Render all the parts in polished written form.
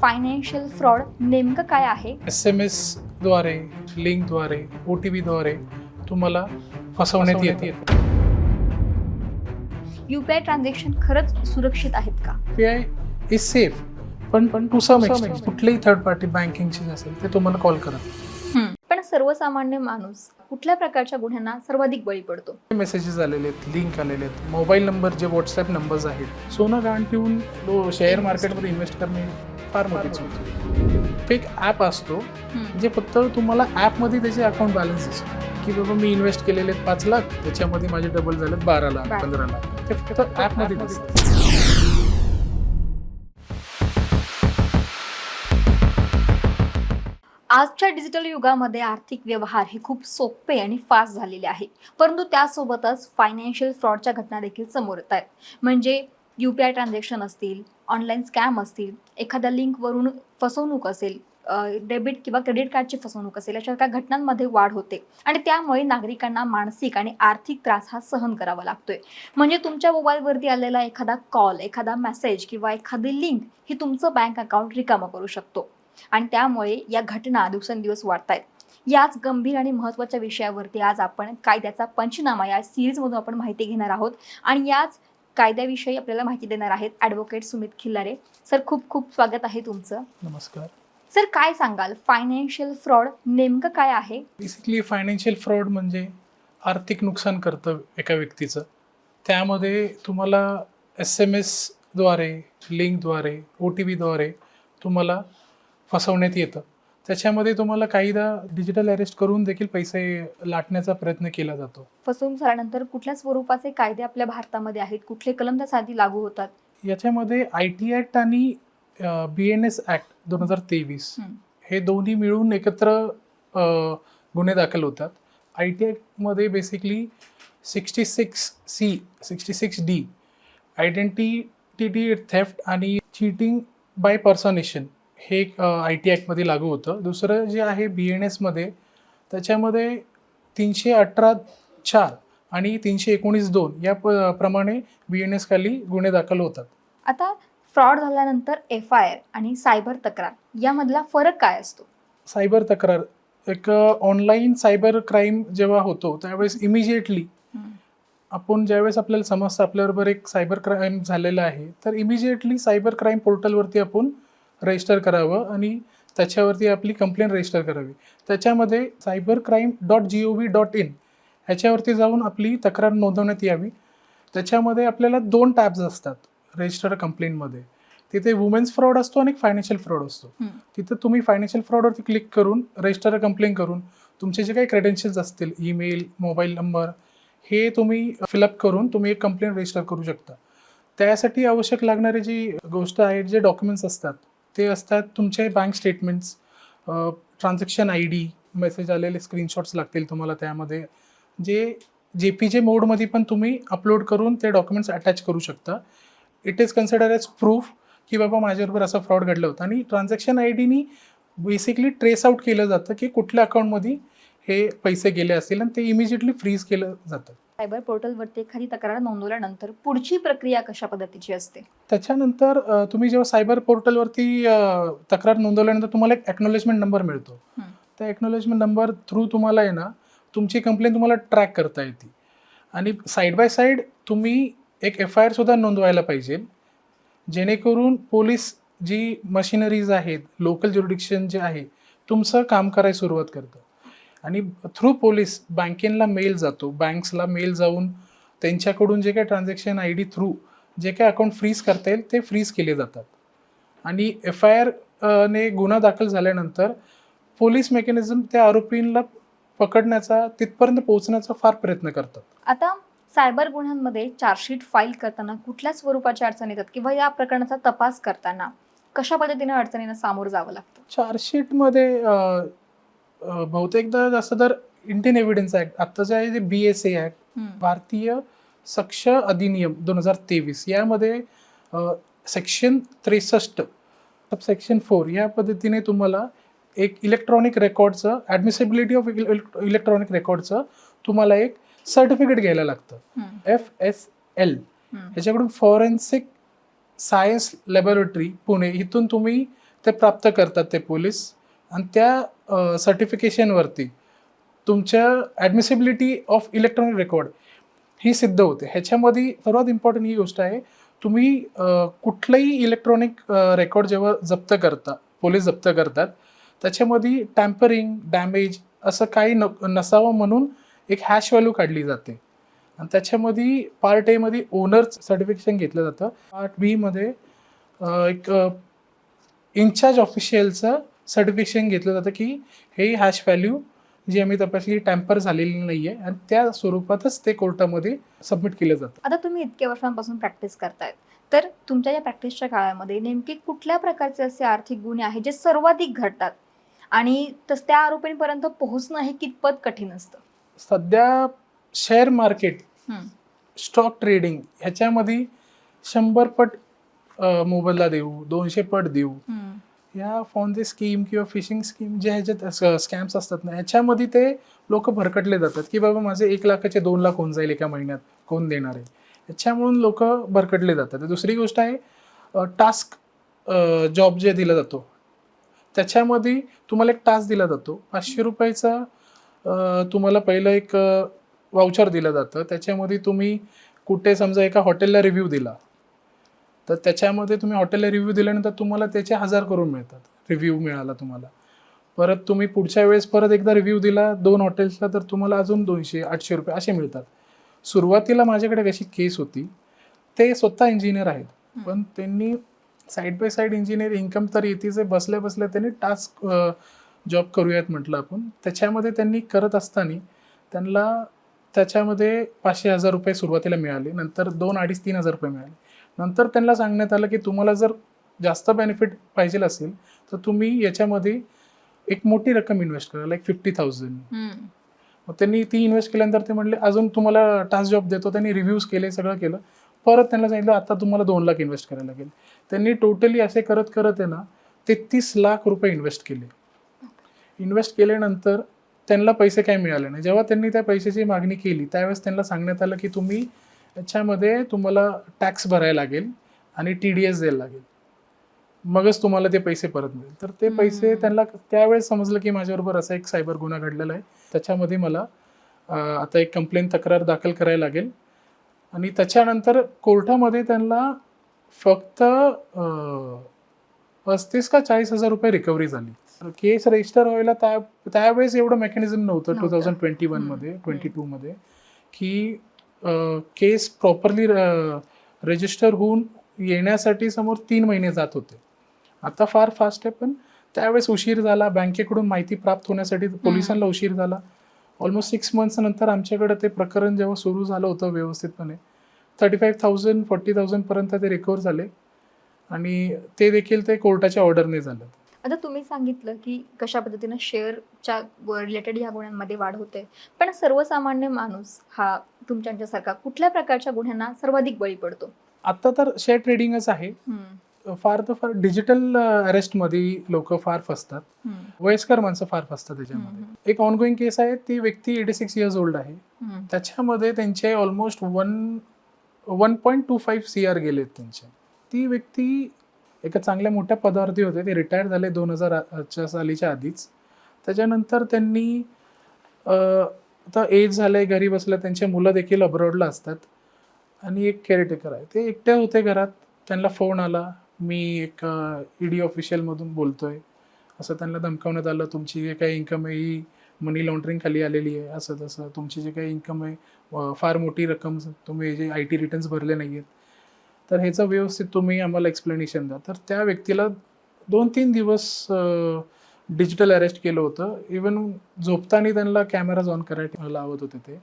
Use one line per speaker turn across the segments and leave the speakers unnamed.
Financial fraud नेमकं काय आहे?
SMS द्वारे, लिंकद्वारे, OTP द्वारे तुम्हाला फसवण्यात येते.
UPI ट्रान्झॅक्शन खरंच सुरक्षित आहेत का?
UPI इज सेफ, पण टू सम एक्सटेंट कुठलेही थर्ड पार्टी बँकिंगची असेल ते तुम्हाला कॉल करत.
पण सर्वसामान्य माणूस कुठल्या प्रकारच्या गुन्ह्यांना सर्वाधिक बळी पडतो?
मेसेजेस आलेले आहेत, लिंक आलेले आहेत, मोबाईल नंबर जे व्हॉट्सॲप नंबर्स आहेत, सोनं गहाण ठेवून शेअर मार्केटमध्ये इन्व्हेस्ट करणे फार मोठी चूक आहे. फेक ॲप असतो जे फक्त तुम्हाला ॲपमध्ये त्याचे अकाउंट बॅलन्स असतो की बाबा मी इन्व्हेस्ट केलेले आहेत 5 लाख, त्याच्यामध्ये माझे डबल झाले 12 लाख 15 लाख, ते फक्त ॲपमध्ये दिसतं.
आजच्या डिजिटल युगामध्ये आर्थिक व्यवहार हे खूप सोपे आणि फास्ट झालेले आहे, परंतु त्यासोबतच फायनान्शियल फ्रॉडच्या घटना देखील समोर येत आहेत. म्हणजे UPI ट्रान्झॅक्शन असतील, ऑनलाईन स्कॅम असतील, एखाद्या लिंकवरून फसवणूक असेल, डेबिट किंवा क्रेडिट कार्डची फसवणूक असेल, अशा काही घटनांमध्ये वाढ होते आणि त्यामुळे नागरिकांना मानसिक आणि आर्थिक त्रास हा सहन करावा लागतोय. म्हणजे तुमच्या मोबाईलवरती आलेला एखादा कॉल, एखादा मेसेज किंवा एखादी लिंक ही तुमचं बँक अकाउंट रिकामं करू शकतो आणि त्यामुळे या घटना दिवसेंदिवस वाढत आहेत. याच गंभीर आणि महत्त्वाच्या विषयावरती आज आपण कायद्याचा पंचनामा या सिरीजमधून आपण माहिती घेणार आहोत आणि याच कायद्याविषयी आपल्याला माहिती देणार आहेत ॲडव्होकेट सुमित खिल्लारे. सर, खूप खूप स्वागत आहे तुमचं.
नमस्कार.
सर, काय सांगाल, फायनान्शियल फ्रॉड नेमकं काय आहे?
बेसिकली फायनान्शियल फ्रॉड म्हणजे आर्थिक नुकसान करतं एका व्यक्तीचं. त्यामध्ये तुम्हाला SMS द्वारे, लिंकद्वारे, OTP द्वारे तुम्हाला फसवण्यात येतं. त्याच्यामध्ये तुम्हाला काहीदा डिजिटल अरेस्ट करून देखील पैसे लाटण्याचा प्रयत्न केला जातो.
फसवणूक झाल्यानंतर कुठल्या स्वरूपाचे कायदे आपल्या भारतामध्ये आहेत? कुठले कलम त्यासाठी लागू होतात?
याच्यामध्ये IT ॲक्ट आणि BNS ॲक्ट 2023 हे दोन्ही मिळून एकत्र गुन्हे दाखल होतात. IT ॲक्टमध्ये basically 66C, 66D identity theft आणि चीटिंग बाय पर्सनेशन हे IT ॲक्टमध्ये लागू होतं. दुसरं जे आहे BNS मध्ये, त्याच्यामध्ये 318(4) आणि 319(2) या प्रमाणे BNS खाली गुन्हे दाखल होतात.
आता फ्रॉड झाल्यानंतर FIR आणि सायबर तक्रार यामधला फरक काय असतो?
सायबर तक्रार एक ऑनलाईन सायबर क्राईम जेव्हा होतो त्यावेळेस इमिजिएटली आपण ज्यावेळेस आपल्याला समजतं आपल्याबरोबर एक सायबर क्राईम झालेलं आहे, तर इमिजिएटली सायबर क्राईम पोर्टलवरती आपण रजिस्टर करावं आणि त्याच्यावरती आपली कंप्लेंट रजिस्टर करावी. त्याच्यामध्ये cybercrime.gov.in ह्याच्यावरती जाऊन आपली तक्रार नोंदवण्यात यावी. त्याच्यामध्ये आपल्याला 2 टॅब्स असतात रजिस्टर कंप्लेंटमध्ये. तिथे वुमेन्स फ्रॉड असतो आणि फायनान्शियल फ्रॉड असतो. तिथं तुम्ही फायनान्शियल फ्रॉडवरती क्लिक करून रजिस्टर कंप्लेंट करून तुमचे जे काही क्रेडेन्शियल्स असतील, ईमेल, मोबाईल नंबर, हे तुम्ही फिलअप करून तुम्ही एक कंप्लेंट रजिस्टर करू शकता. त्यासाठी आवश्यक लागणारी जी गोष्ट आहे, जे डॉक्युमेंट्स असतात ते असतात तुमचे bank statements, transaction ID, message आलेले स्क्रीनशॉट्स लागतील तुम्हाला. त्यामध्ये जे JPG मोडमध्ये पण तुम्ही अपलोड करून ते डॉक्युमेंट्स अटॅच करू शकता. It is consider as proof की बाबा माझ्याबरोबर असा फ्रॉड घडला होता. आणि ट्रान्झॅक्शन IDनी बेसिकली ट्रेस आउट केलं जातं की कुठल्या अकाउंटमध्ये हे पैसे गेले असतील आणि ते इमिजिएटली फ्रीज केलं जातं.
सायबर पोर्टलवरती एखादी तक्रार नोंदवल्यानंतर पुढची प्रक्रिया कशा पद्धतीची असते?
त्याच्यानंतर तुम्ही जेव्हा सायबर पोर्टलवरती तक्रार नोंदवल्यानंतर तुम्हाला एक ॲक्नॉलेजमेंट नंबर मिळतो. त्या ॲक्नॉलेजमेंट नंबर थ्रू तुम्हाला आहे ना तुमची कंप्लेंट तुम्हाला ट्रॅक करता येते. आणि साईड बाय साईड तुम्ही एक FIR सुद्धा नोंदवायला पाहिजे, जेणेकरून पोलीस जी मशिनरीज आहेत, लोकल ज्युरिडिक्शन जे आहे, तुमचं काम करायला सुरुवात करतं. आणि थ्रू पोलीस बँकेला मेल जातो, बँक्सला मेल जाऊन त्यांच्याकडून जे काही ट्रान्झॅक्शन ID थ्रू जे काही अकाउंट फ्रीज करता येईल ते फ्रीज केले जातात. आणि FIR ने गुन्हा दाखल झाल्यानंतर पोलीस मेकॅनिझम त्या आरोपींना पकडण्याचा, तिथपर्यंत पोहोचण्याचा फार प्रयत्न करतात.
आता सायबर गुन्ह्यांमध्ये चार्जशीट फाईल करताना कुठल्या स्वरूपाच्या अडचणी येतात किंवा या प्रकरणाचा तपास करताना कशा पद्धतीने अडचणींना सामोरं जावं लागतं?
चार्जशीटमध्ये बहुतेकदा जास्त तर इंडियन एव्हिडन्स ॲक्ट, आत्ताचं आहे जे BSA ॲक्ट, भारतीय साक्ष अधिनियम 2023, यामध्ये सेक्शन 63 सबसेक्शन 4 या पद्धतीने तुम्हाला एक इलेक्ट्रॉनिक रेकॉर्डचं, ॲडमिसिबिलिटी ऑफ इलेक्ट्रॉनिक रेकॉर्डचं तुम्हाला एक सर्टिफिकेट घ्यायला लागतं. FSL ह्याच्याकडून फॉरेन्सिक सायन्स लॅबोरेटरी पुणे, इथून तुम्ही ते प्राप्त करतात ते पोलीस, आणि त्या सर्टिफिकेशनवरती तुमच्या ॲडमिसिबिलिटी ऑफ इलेक्ट्रॉनिक रेकॉर्ड ही सिद्ध होते. ह्याच्यामध्ये सर्वात इम्पॉर्टंट ही गोष्ट आहे, तुम्ही कुठलंही इलेक्ट्रॉनिक रेकॉर्ड जेव्हा जप्त करता, पोलीस जप्त करतात, त्याच्यामध्ये टॅम्परिंग, डॅमेज असं काही नसावं म्हणून एक हॅश व्हॅल्यू काढली जाते. आणि त्याच्यामध्ये पार्ट एमध्ये ओनर सर्टिफिकेशन घेतलं जातं. पार्ट बीमध्ये एक इन्चार्ज ऑफिशियलचं सर्टिफिकेशन घेतलं जातं की हे हॅश व्हॅल्यू जी आम्ही तपासली टॅम्पर झालेली नाही आहे, आणि त्या स्वरूपातच ते कोर्टामध्ये सबमिट केलं जातं.
आता तुम्ही इतक्या वर्षांपासून प्रॅक्टिस करतायत, तर तुमच्या या प्रॅक्टिसच्या काळामध्ये नेमके कुठल्या प्रकारचे असे आर्थिक गुन्हे आहेत जे सर्वाधिक घडतात आणि त्या आरोपींपर्यंत पोहोचणं हे कितपत कठीण असतं?
सध्या शेअर मार्केट, स्टॉक ट्रेडिंग ह्याच्यामध्ये 100 पट मोबदला देऊ, 200 पट देऊ, या फॉन्झी स्कीम किंवा फिशिंग स्कीम जे ह्याच्यात स्कॅम्स असतात ना, ह्याच्यामध्ये ते लोक भरकटले जातात की बाबा माझे 1 लाखाचे 2 लाख होऊन जाईल एका महिन्यात, कोण देणार आहे, ह्याच्यामुळून लोक भरकटले जातात. दुसरी गोष्ट आहे टास्क जॉब जे दिला जातो, त्याच्यामध्ये तुम्हाला एक टास्क दिला जातो, 500 रुपयाचा तुम्हाला पहिलं एक वाउचर दिलं जातं. त्याच्यामध्ये तुम्ही कुठे समजा एका हॉटेलला रिव्ह्यू दिला, तर त्याच्यामध्ये तुम्ही हॉटेलला रिव्ह्यू दिल्यानंतर तुम्हाला त्याचे 1000 करून मिळतात, रिव्ह्यू मिळाला तुम्हाला. परत तुम्ही पुढच्या वेळेस परत एकदा रिव्ह्यू दिला 2 हॉटेल्सला, तर तुम्हाला अजून 200-800 रुपये असे मिळतात. सुरुवातीला माझ्याकडे कशी केस होती, ते स्वतः इंजिनियर आहेत, पण त्यांनी side by side engineer income तर येतेच आहे, बसल्या बसल्या त्यांनी टास्क जॉब करूयात म्हटलं आपण. त्याच्यामध्ये त्यांनी करत असताना त्यांना त्याच्यामध्ये 500-1000 रुपये सुरुवातीला मिळाले, नंतर 2,500-3,000 रुपये मिळाले. नंतर त्यांना सांगण्यात आलं की तुम्हाला जर जास्त बेनिफिट पाहिजे असेल तर तुम्ही याच्यामध्ये एक मोठी रक्कम इन्व्हेस्ट करा, लाईक 50,000. मग त्यांनी ती इन्व्हेस्ट केल्यानंतर ते म्हणले अजून तुम्हाला टास्क जॉब देतो. त्यांनी रिव्ह्यूज केले, सगळं केलं. परत त्यांना सांगितलं आता तुम्हाला 2 लाख इन्व्हेस्ट करायला लागेल. त्यांनी टोटली असे करत करत आहे ना 33 लाख रुपये इन्व्हेस्ट केले. इन्व्हेस्ट केल्यानंतर त्यांना पैसे काही मिळाले नाही. जेव्हा त्यांनी त्या पैशाची मागणी केली त्यावेळेस त्यांना सांगण्यात आलं की तुम्ही याच्यामध्ये तुम्हाला टॅक्स भरायला लागेल आणि TDS द्यायला लागेल, मगच तुम्हाला ते पैसे परत मिळेल. तर ते पैसे त्यांना त्यावेळेस समजलं की माझ्याबरोबर असा एक सायबर गुन्हा घडलेला आहे. त्याच्यामध्ये मला आता एक कंप्लेंट, तक्रार दाखल करायला लागेल, आणि त्याच्यानंतर कोर्टामध्ये त्यांना फक्त 35 का 40,000 रुपये रिकव्हरी झाली. केस रजिस्टर व्हायला त्यावेळेस एवढं मेकॅनिझम नव्हतं 2021 मध्ये 22 मध्ये की केस प्रॉपरली रजिस्टर होऊन येण्यासाठी समोर 3 महिने जात होते. आता फार फास्ट आहे, पण त्यावेळेस उशीर झाला. बँकेकडून माहिती प्राप्त होण्यासाठी पोलिसांना उशीर झाला. ऑलमोस्ट 6 मंथ्स नंतर आमच्याकडे ते प्रकरण जेव्हा सुरू झालं होतं व्यवस्थितपणे 35,000-40,000 पर्यंत ते रिकवर झाले, आणि ते देखील ते कोर्टाच्या ऑर्डरने झालं.
आता तुम्ही सांगितलं की कशा पद्धतीनं शेअरच्या रिलेटेड या गुन्ह्यांमध्ये वाढ होते, पण सर्वसामान्य माणूस हा तुमच्यासारखा कुठल्या प्रकारच्या गुन्ह्यांना सर्वाधिक बळी पडतो?
आता तर शेअर ट्रेडिंगच आहे. फार तर फार डिजिटल अरेस्टमध्ये लोक फार फसतात, वयस्कर माणसं फार फसतात त्याच्यामध्ये. एक ऑनगोईंग केस आहे, ती व्यक्ती 86 इयर्स ओल्ड आहे. त्याच्यामध्ये त्यांचे ऑलमोस्ट 1.25 CR गेलेत त्यांचे. ती व्यक्ती एका चांगल्या मोठ्या पदावरती होते, ते रिटायर झाले 2000 सालीच्या आधीच. त्याच्यानंतर त्यांनी आता एज झालंय, घरी बसल्या, त्यांचे मुलं देखील अब्रॉडला असतात, आणि एक केअरटेकर आहे. ते एकटे होते घरात. त्यांना फोन आला, मी एक ED ऑफिशियलमधून बोलतोय, असं त्यांना धमकावण्यात आलं, तुमची जे काही इन्कम आहे ही मनी लॉन्ड्रिंग खाली आलेली आहे, असं तसं, तुमची जे काही इन्कम आहे फार मोठी रक्कम, तुम्ही जे IT रिटर्न्स भरले नाही आहेत, तर ह्याचं व्यवस्थित तुम्ही आम्हाला एक्सप्लेनेशन द्या. तर त्या व्यक्तीला 2-3 दिवस डिजिटल अरेस्ट केलं होतं. इवन झोपताना त्यांना कॅमेराज ऑन करायला लावत होते ते.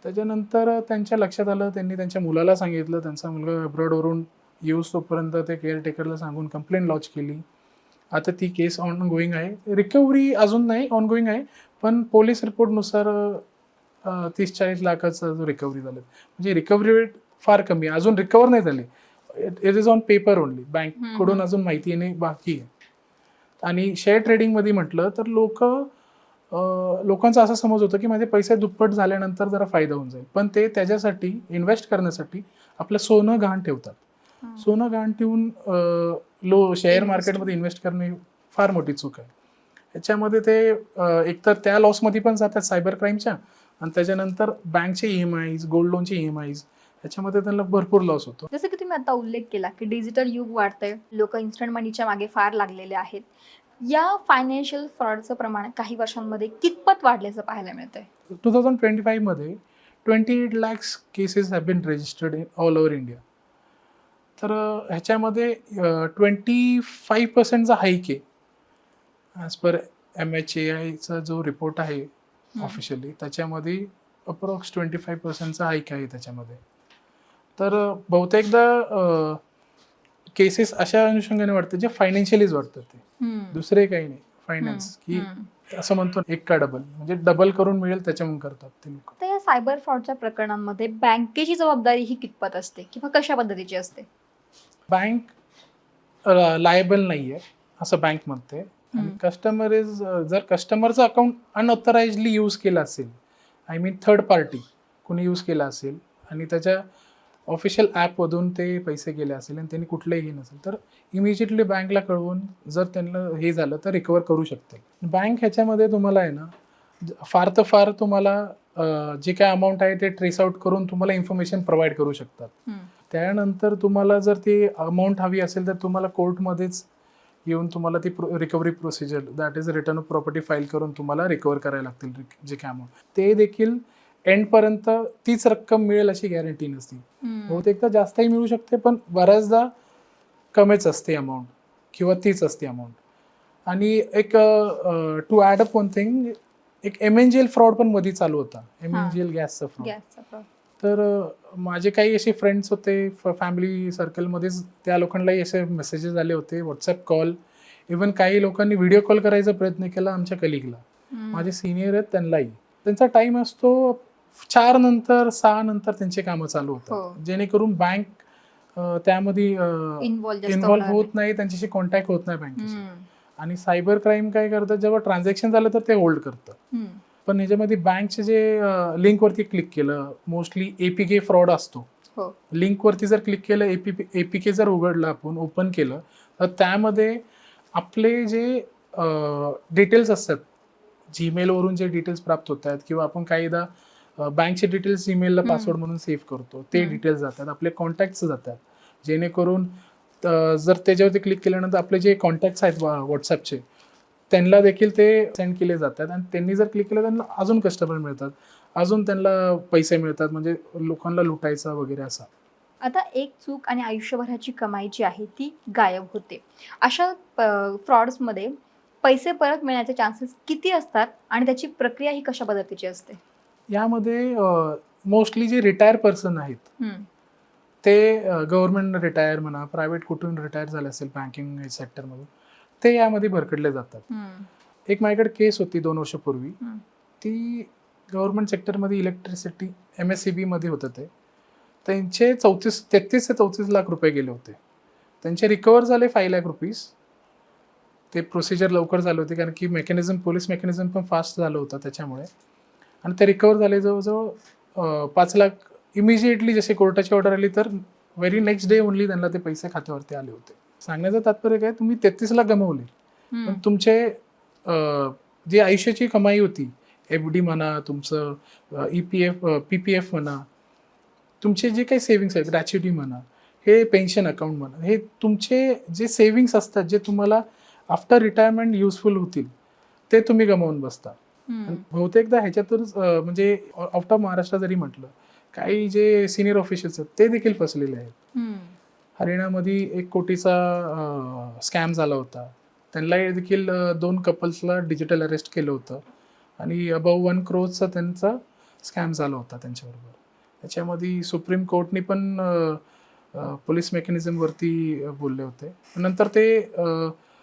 त्याच्यानंतर त्यांच्या लक्षात आलं, त्यांनी त्यांच्या मुलाला सांगितलं, त्यांचा मुलगा अब्रॉडवरून येऊस तोपर्यंत ते केअरटेकरला सांगून कंप्लेंट लॉन्च केली. आता ती केस ऑन गोईंग आहे. रिकव्हरी अजून नाही, ऑन गोईंग आहे, पण पोलीस रिपोर्टनुसार 30-40 लाखाचा जो रिकव्हरी झालं, म्हणजे रिकव्हरी रेट फार कमी आहे, अजून रिकवर नाही झाली. It is on paper only. बँककडून अजून माहिती येणे बाकी आहे. आणि शेअर ट्रेडिंगमध्ये म्हटलं तर लोकांचा असा समज होता की माझे पैसे दुप्पट झाल्यानंतर जरा फायदा होऊन जाईल, पण ते त्याच्यासाठी इन्व्हेस्ट करण्यासाठी आपलं सोनं गहाण ठेवतात. सोनं गहाण ठेवून शेअर मार्केटमध्ये इन्व्हेस्ट करणे फार मोठी चूक आहे. याच्यामध्ये ते एकतर त्या लॉसमध्ये पण जातात सायबर क्राईमच्या, आणि त्याच्यानंतर बँकचे EMIs, गोल्ड लोनचे EMIs, याच्यामध्ये त्यांना भरपूर लॉस होतो.
जसं की तुम्ही आता उल्लेख केला की डिजिटल युग वाढतंय, लोक इन्स्टंट मनीच्या मागे फार लागलेले आहेत. या फायनान्शियल फ्रॉडचं प्रमाण काही वर्षांमध्ये कितपत वाढल्याचं पाहायला मिळतंय?
2025 मध्ये 28 lakhs cases have been registered in all over India. तर ह्याच्यामध्ये 25% हाईक आहे. ॲज पर MHAIचा जो रिपोर्ट आहे ऑफिशियली, त्याच्यामध्ये अप्रॉक्स 25% हाईक आहे त्याच्यामध्ये. तर बहुतेकदा केसेस अशा अनुषंगाने वाटतात जे फायनान्शियलीच वाटतात, ते दुसरे काही नाही. फायनान्स की असं म्हणतो एक का डबल, म्हणजे डबल करून मिळेल त्याच्यामुळे करतात ते लोक.
तर या सायबर फ्रॉडच्या प्रकरणांमध्ये बँकेची जबाबदारी ही कितपत असते किंवा कशा पद्धतीची असते?
बँक लायबल नाही आहे असं बँक म्हणते. कस्टमर जर कस्टमरचं अकाउंट अनऑथराइजली यूज केलं असेल, आय मीन थर्ड पार्टी कोणी यूज केला असेल आणि त्याच्या ऑफिशियल ॲपमधून ते पैसे गेले असेल आणि त्यांनी कुठलंही नसेल, तर इमिजिएटली बँकला कळवून जर त्यांना हे झालं तर रिकवर करू शकते बँक. ह्याच्यामध्ये तुम्हाला आहे ना, फार तर फार तुम्हाला जे काय अमाऊंट आहे ते ट्रेस आउट करून तुम्हाला इन्फॉर्मेशन प्रोव्हाइड करू शकतात. त्यानंतर तुम्हाला जर ती अमाऊंट हवी असेल तर तुम्हाला कोर्टमध्येच येऊन तुम्हाला ती recovery procedure, that is return of property file करून तुम्हाला रिकवर करायला लागतील जे काय अमाऊंट. ते देखील एंडपर्यंत तीच रक्कम मिळेल अशी गॅरंटी नसते. बहुतेकदा जास्तही मिळू शकते, पण बऱ्याचदा कमीच असते अमाऊंट किंवा तीच असते अमाऊंट. आणि एक to add up one thing, एक MNGL फ्रॉड पण मध्ये चालू होता, MNGL गॅसचा फ्रॉड. तर माझे काही असे फ्रेंड्स होते फॅमिली सर्कलमध्येच, त्या लोकांनाही असे मेसेजेस आले होते, व्हॉट्सअप कॉल, इवन काही लोकांनी व्हिडिओ कॉल करायचा प्रयत्न केला आमच्या कलिगला, माझे सिनियर आहेत त्यांनाही. त्यांचा टाइम असतो 4 नंतर 6 नंतर त्यांचे कामं चालू होतात, जेणेकरून बँक त्यामध्ये इन्व्हॉल्व्ह होत नाही, त्यांच्याशी कॉन्टॅक्ट होत नाही बँकेशी. आणि सायबर क्राईम काय करतात, जेव्हा ट्रान्झॅक्शन झालं तर ते होल्ड करतं. पण ह्याच्यामध्ये बँकचे जे लिंकवरती क्लिक केलं, मोस्टली APK फ्रॉड असतो. लिंकवरती जर क्लिक केलं, APK जर उघडलं, आपण ओपन केलं, तर त्यामध्ये आपले जे डिटेल्स असतात, जीमेलवरून जे डिटेल्स प्राप्त होत आहेत, किंवा आपण काहीदा बँकचे डिटेल्स जीमेलला पासवर्ड म्हणून सेव्ह करतो, ते डिटेल्स जातात, आपले कॉन्टॅक्ट्स जातात. जेणेकरून जर त्याच्यावरती क्लिक केल्यानंतर आपले जे कॉन्टॅक्ट्स आहेत व्हॉट्सअपचे, त्यांना देखील ते सेंड केले जातात. आणि त्यांनी जर क्लिक केलं त्यांना अजून कस्टमर मिळतात, अजून त्यांना पैसे मिळतात, म्हणजे लोकांना लुटायचा वगैरे असा.
आता एक चूक आणि आयुष्यभराची कमाई जी आहे ती गायब होते. अशा फ्रॉड्समध्ये पैसे परत मिळण्याचे चान्सेस किती असतात आणि त्याची प्रक्रिया ही कशा पद्धतीची असते?
यामध्ये मोस्टली जे रिटायर पर्सन आहेत, ते गव्हर्नमेंट रिटायर म्हणा, प्रायव्हेट कुठून रिटायर झाले असेल बँकिंग सेक्टरमधून, ते यामध्ये भरकडले जातात. एक माझ्याकडे केस होती 2 वर्षापूर्वी, ती गव्हर्नमेंट सेक्टरमध्ये इलेक्ट्रिसिटी MSCB मध्ये होतं. ते त्यांचे 33 ते 34 लाख रुपये गेले होते. त्यांचे रिकवर झाले 5 लाख रुपीज. ते प्रोसिजर लवकर झाले होते, कारण की पोलीस मेकॅनिझम पण फास्ट झालं होतं त्याच्यामुळे. आणि ते रिकवर झाले जवळजवळ 5 लाख इमिजिएटली. जसे कोर्टाची ऑर्डर आली तर व्हेरी नेक्स्ट डे ओनली त्यांना ते पैसे खात्यावरती आले होते. सांगण्याचं तात्पर्य काय, तुम्ही 33 लाख गमावले, पण तुमचे जी आयुष्याची कमाई होती, FD म्हणा, तुमचं PPF म्हणा, तुमचे जे काही सेव्हिंग्स आहेत, ग्रॅच्युटी म्हणा, हे पेन्शन अकाउंट म्हणा, हे तुमचे जे सेव्हिंग्स असतात, जे तुम्हाला आफ्टर रिटायरमेंट युजफुल होतील, ते तुम्ही गमावून बसता. बहुतेकदा ह्याच्यातूनच म्हणजे आउट ऑफ महाराष्ट्र जरी म्हटलं, काही जे सिनियर ऑफिशियल्स आहेत ते देखील फसलेले आहेत. हरियाणामध्ये 1 कोटीचा स्कॅम झाला होता. त्यांना देखील 2 कपल्सला डिजिटल अरेस्ट केलं होतं आणि अबाव 1 crore त्यांचा स्कॅम झाला होता त्यांच्याबरोबर. त्याच्यामध्ये सुप्रीम कोर्टने पण पोलीस मेकॅनिझमवरती बोलले होते. नंतर ते